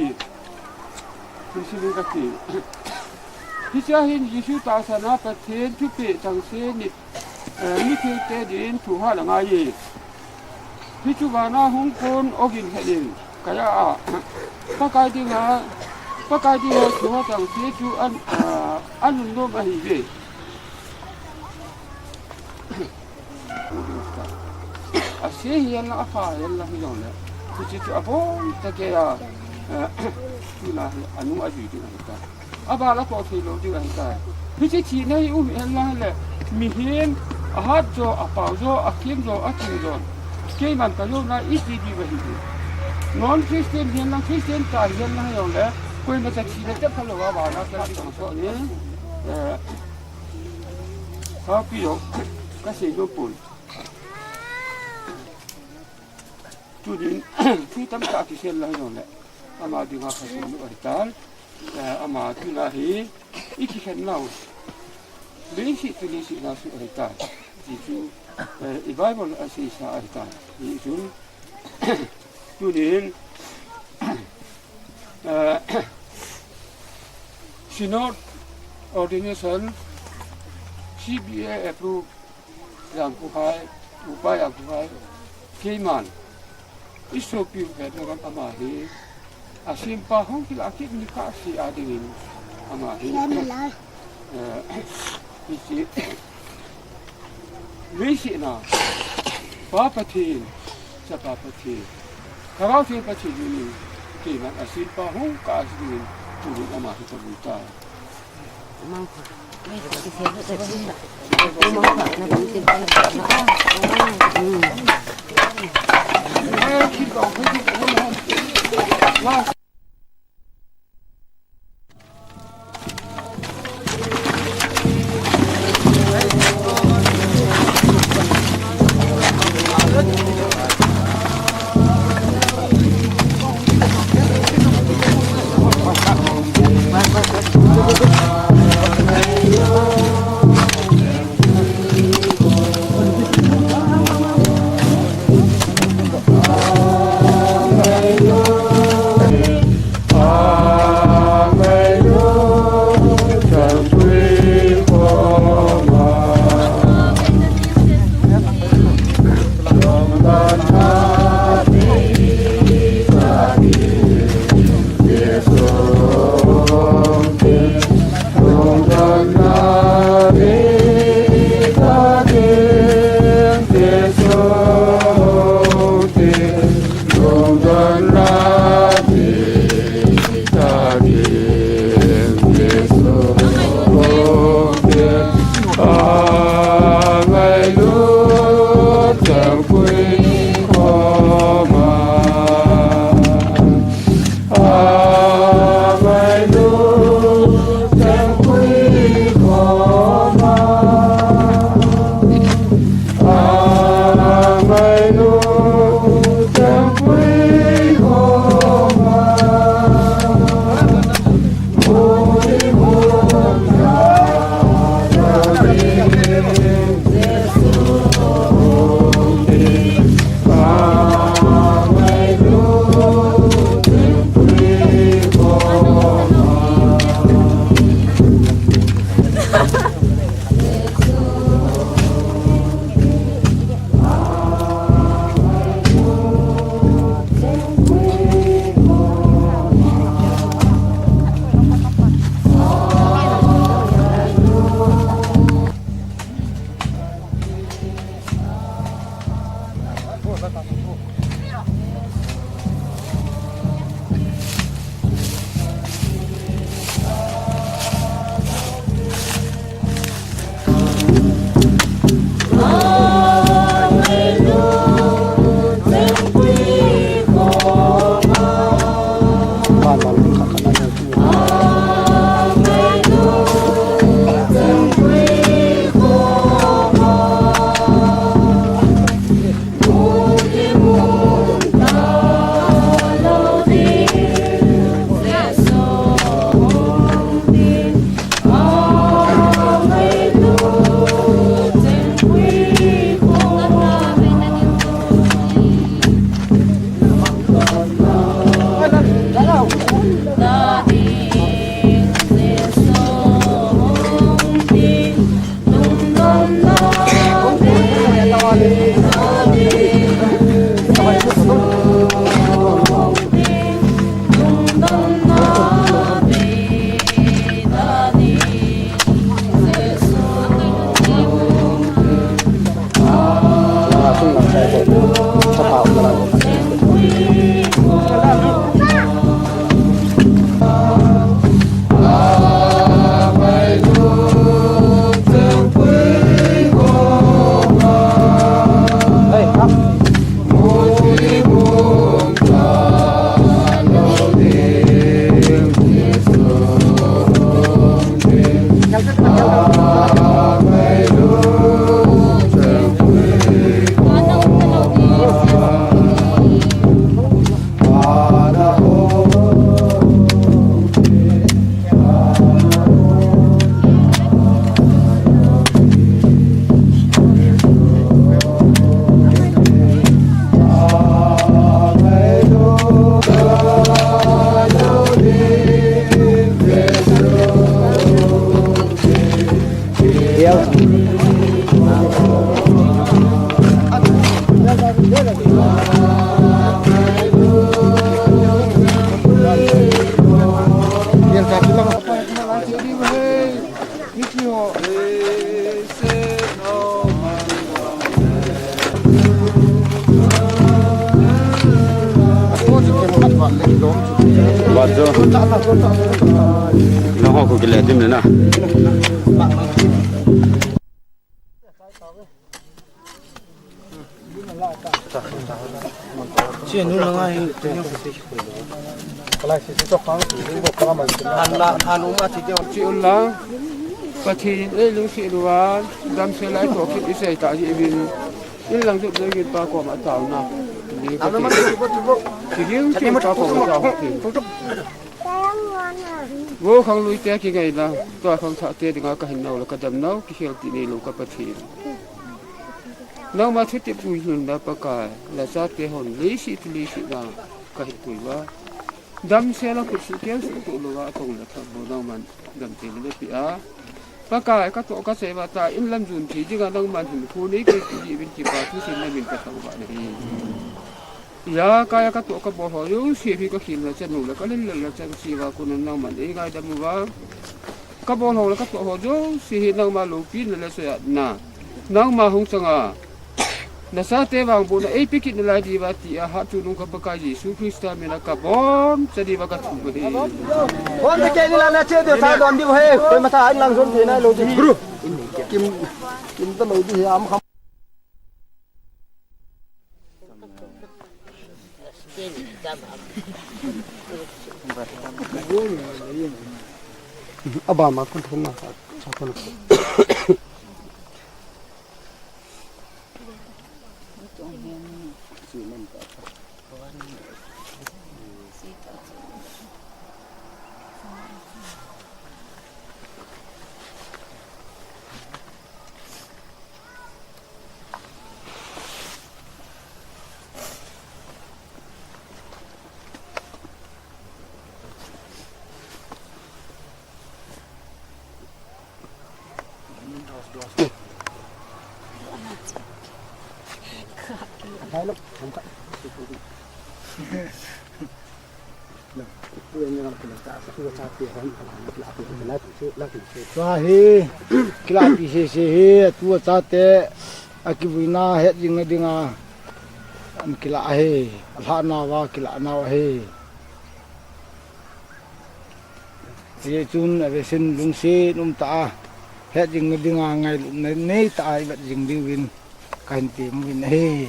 คือสิ่งที่ที่จะเห็นยิสุตาสนาประเทศทุกปีจังเสนินี่คือเตดินถูกหาหลังไงที่จุบานาฮ่องกงอกินเห็นก็ยาปากายที่งาถูกจังเสจูอันนุ่มมาหิเวอาเสียเฮียนละอาคาเฮียนละที่ยองเลยที่จะพูดตะเกียบที่น่าอนุอายุดีนะอาบาลก็ที่เราดีนะที่ที่นี่อุ้มเห็นละเลยมีเห็นอาหารโจอาเปาโจอาเขียมโจอาคิมโจเกี่ยมันก็โยน่าอิสดีไปหินอนคริสเตียนเห็นละคริสเตียนตายเห็นละยองเลยคุยมาจากที่นี่จะพาเราว่าบ้านเราเป็นที่ของเขาเนี่ยเขาพี่โยก็เสียโยปุ่นtu din tu tam ta ki sel la no le ama di nga khasu no tal ama tu la hi iki khen lau le si na su tal ji tu i bible asi sa ta ji tu อยู่นี่Synod ordination CBA approve yang kuhai upaya yang kuhai Keiman isopiu kedalam amahi asim pahong kilaki nikasi adingin amahi isi visi na papati sapapati kalau dia pati ini Keiman asim pahong kaasingin tuli amahi terbuka Bajo. Nó họ có cái lẻ tim nữa nè. chuyện nữa là ngay cái này sẽ cho pháo một cái mà than uống mà chỉ tiêu Chịu lắm. Và thì ấy lúc chị đùa đâm xe lái của cái xe tại gì bên cái lần trước đây người ta có mà tàu nào. Thì những chuyện ta có mà tàu thì vô không lui té cái ngày là tôi không thọ té thì ngó cái hình nào là cái đầm nấu cái hiệu tỷ này lúc cái bát thì nấu mà thích tiếp vui hơn là bác cái là sao té hồn lý sĩ là cái tuổi quá đâm xe nó cũng sự kéo sự tụ lúa tùng là thật bộ nông mình đâm tiền nó bị á bác cái các tổ các xe và tại in lâm dùn chỉ chứ nông mình hình khu ní cái gì bên chỉ bảo thứ xin là mình phải thấu bạn này ya kaya các tổ các bộ họ yếu xì thì có khi là chân hùng là có lên là chân xì và con nông mình ấy ngay đâm vào các bộ họ là các tổ họ yếu xì hiện nông mà lục pin là sẽ nà nông mà không sang à nasa te bang bu na epikit na lai di ba ti a ha tu nung ka pa ji su krista me na ka bon sa di ba ka tu he con cái này là chơi được thay đòn đi về tôi mà thay anh làm giống thế này lâu thì group kim kim tôi lâu thì ám không bà mà con thôn nào sao con Thái lắm, không phải. Sahi, kilapi sih, tua sate, akibina het jinga dinga, kilahe, alhana wa kilana wahe. Dia cun resin lungsi ta, het jinga dinga ngai nei ta ai bat jing diwin, kain tim win he.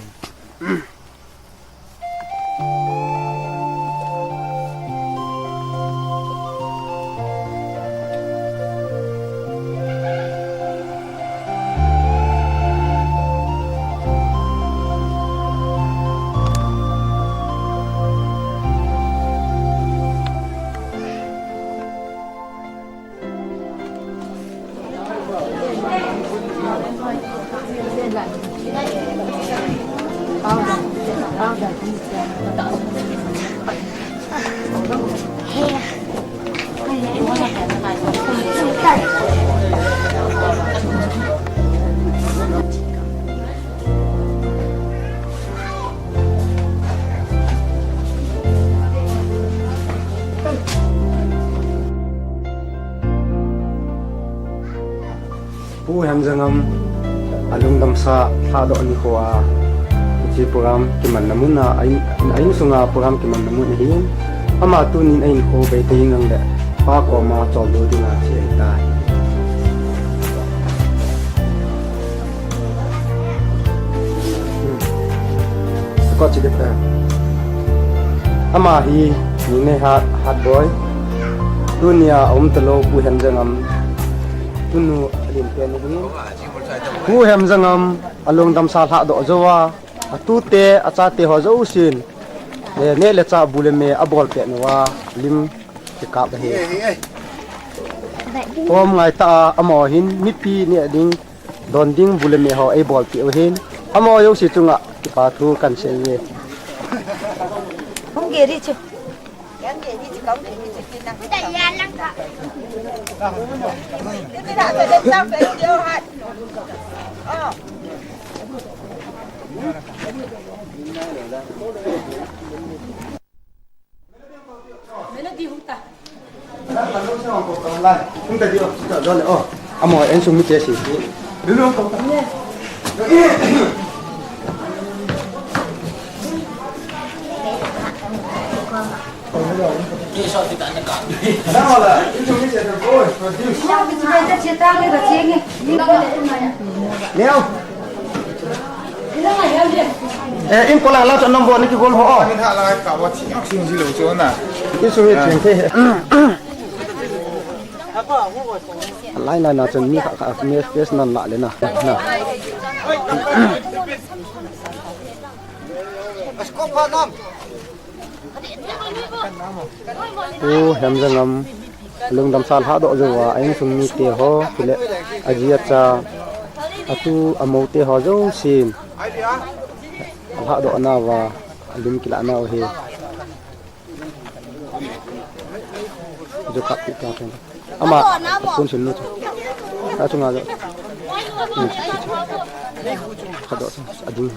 Hemjangam alung damsa thado ani khoa ji program kiman namuna ain sunga program kiman namun hi ama tunin ain kho be tingang de pa ko ma chol do dinga che ta ko chi de ama hi ni ne hat boy dunia talo pu Hemjangam tunu alim pen ni pu Hemjangam alung damsa tha do zowa atu te acha te ho zo sin ne le cha buleme abol pe nowa lim ke ka ba he om ngai ta amo hin mi pi ni ding don ding buleme ho e bol pe hin amo yo si chunga ki pa thu kan se ye không ghê đi chứ em ghê đi chứ không ghê đi chứ kia năng cái này năng cả cái nào phải đến sao phải điều hạt Melody không ta chúng ta đi rồi amo en sumi te si dulu ko ta Neo. In ko lang cho number ni ki gol ho. Mình thả lại cả vào chỉ học sinh gì lâu chỗ nè. Ki su chuyện thế. Lại là chân mi khả mi face nan lại lên nè. Hemjangam lung dam sal ha do zo anh sung mi te ho kile ajia cha atu amote ho zo sim ha do na wa lim kila na he jo kap ti ka ama kun sin nu ta chunga jo khado sa adung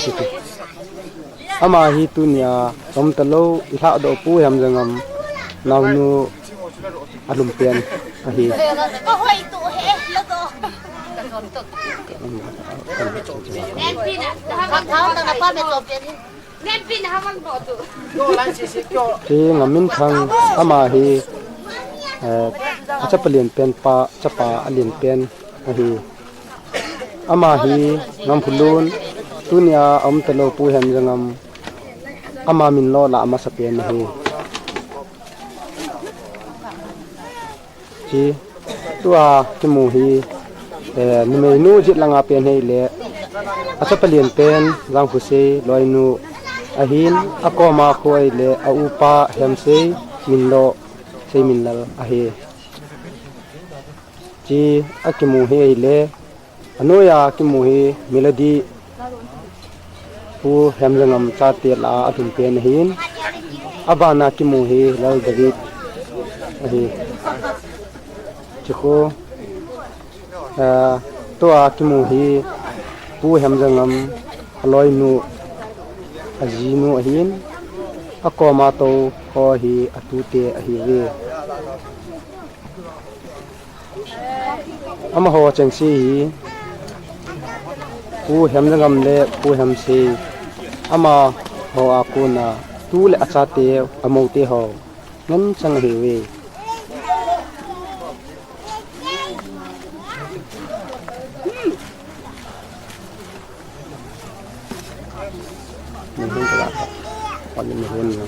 du ama hi tunya tom talo itha do pu Hemjangam naunu alum pian hi có hoài tụ hệ nó có nên pin à thằng tháo tao là qua bên lộp tiền nên pin hả mang bỏ tụ thì ngamin thang ama hi chapalien pen pa chapa alien pen hi ama hi ngam phulun tunia om talo pu Hemjangam ama min lo la ama sapen hi chi tua kimu hi nume nu jit langa pen hei le achapalien pen jang phuse loinu ahin akoma khoi le aupa hemse minlo sei minlal ahe chi akimu hei le anoya kimu hi melody pu Hemjangam cha te la athum pen hin abana kimu hi lal david ahe chiko toa kimu hi pu Hemjangam aloi nu ajinu ahin akoma to ho hi atute ahi ve ama ho chengsi hi pu Hemjangam le pu Hemse ama ho akuna tu le achate amote ho ngan chang hi ve mình không có còn những người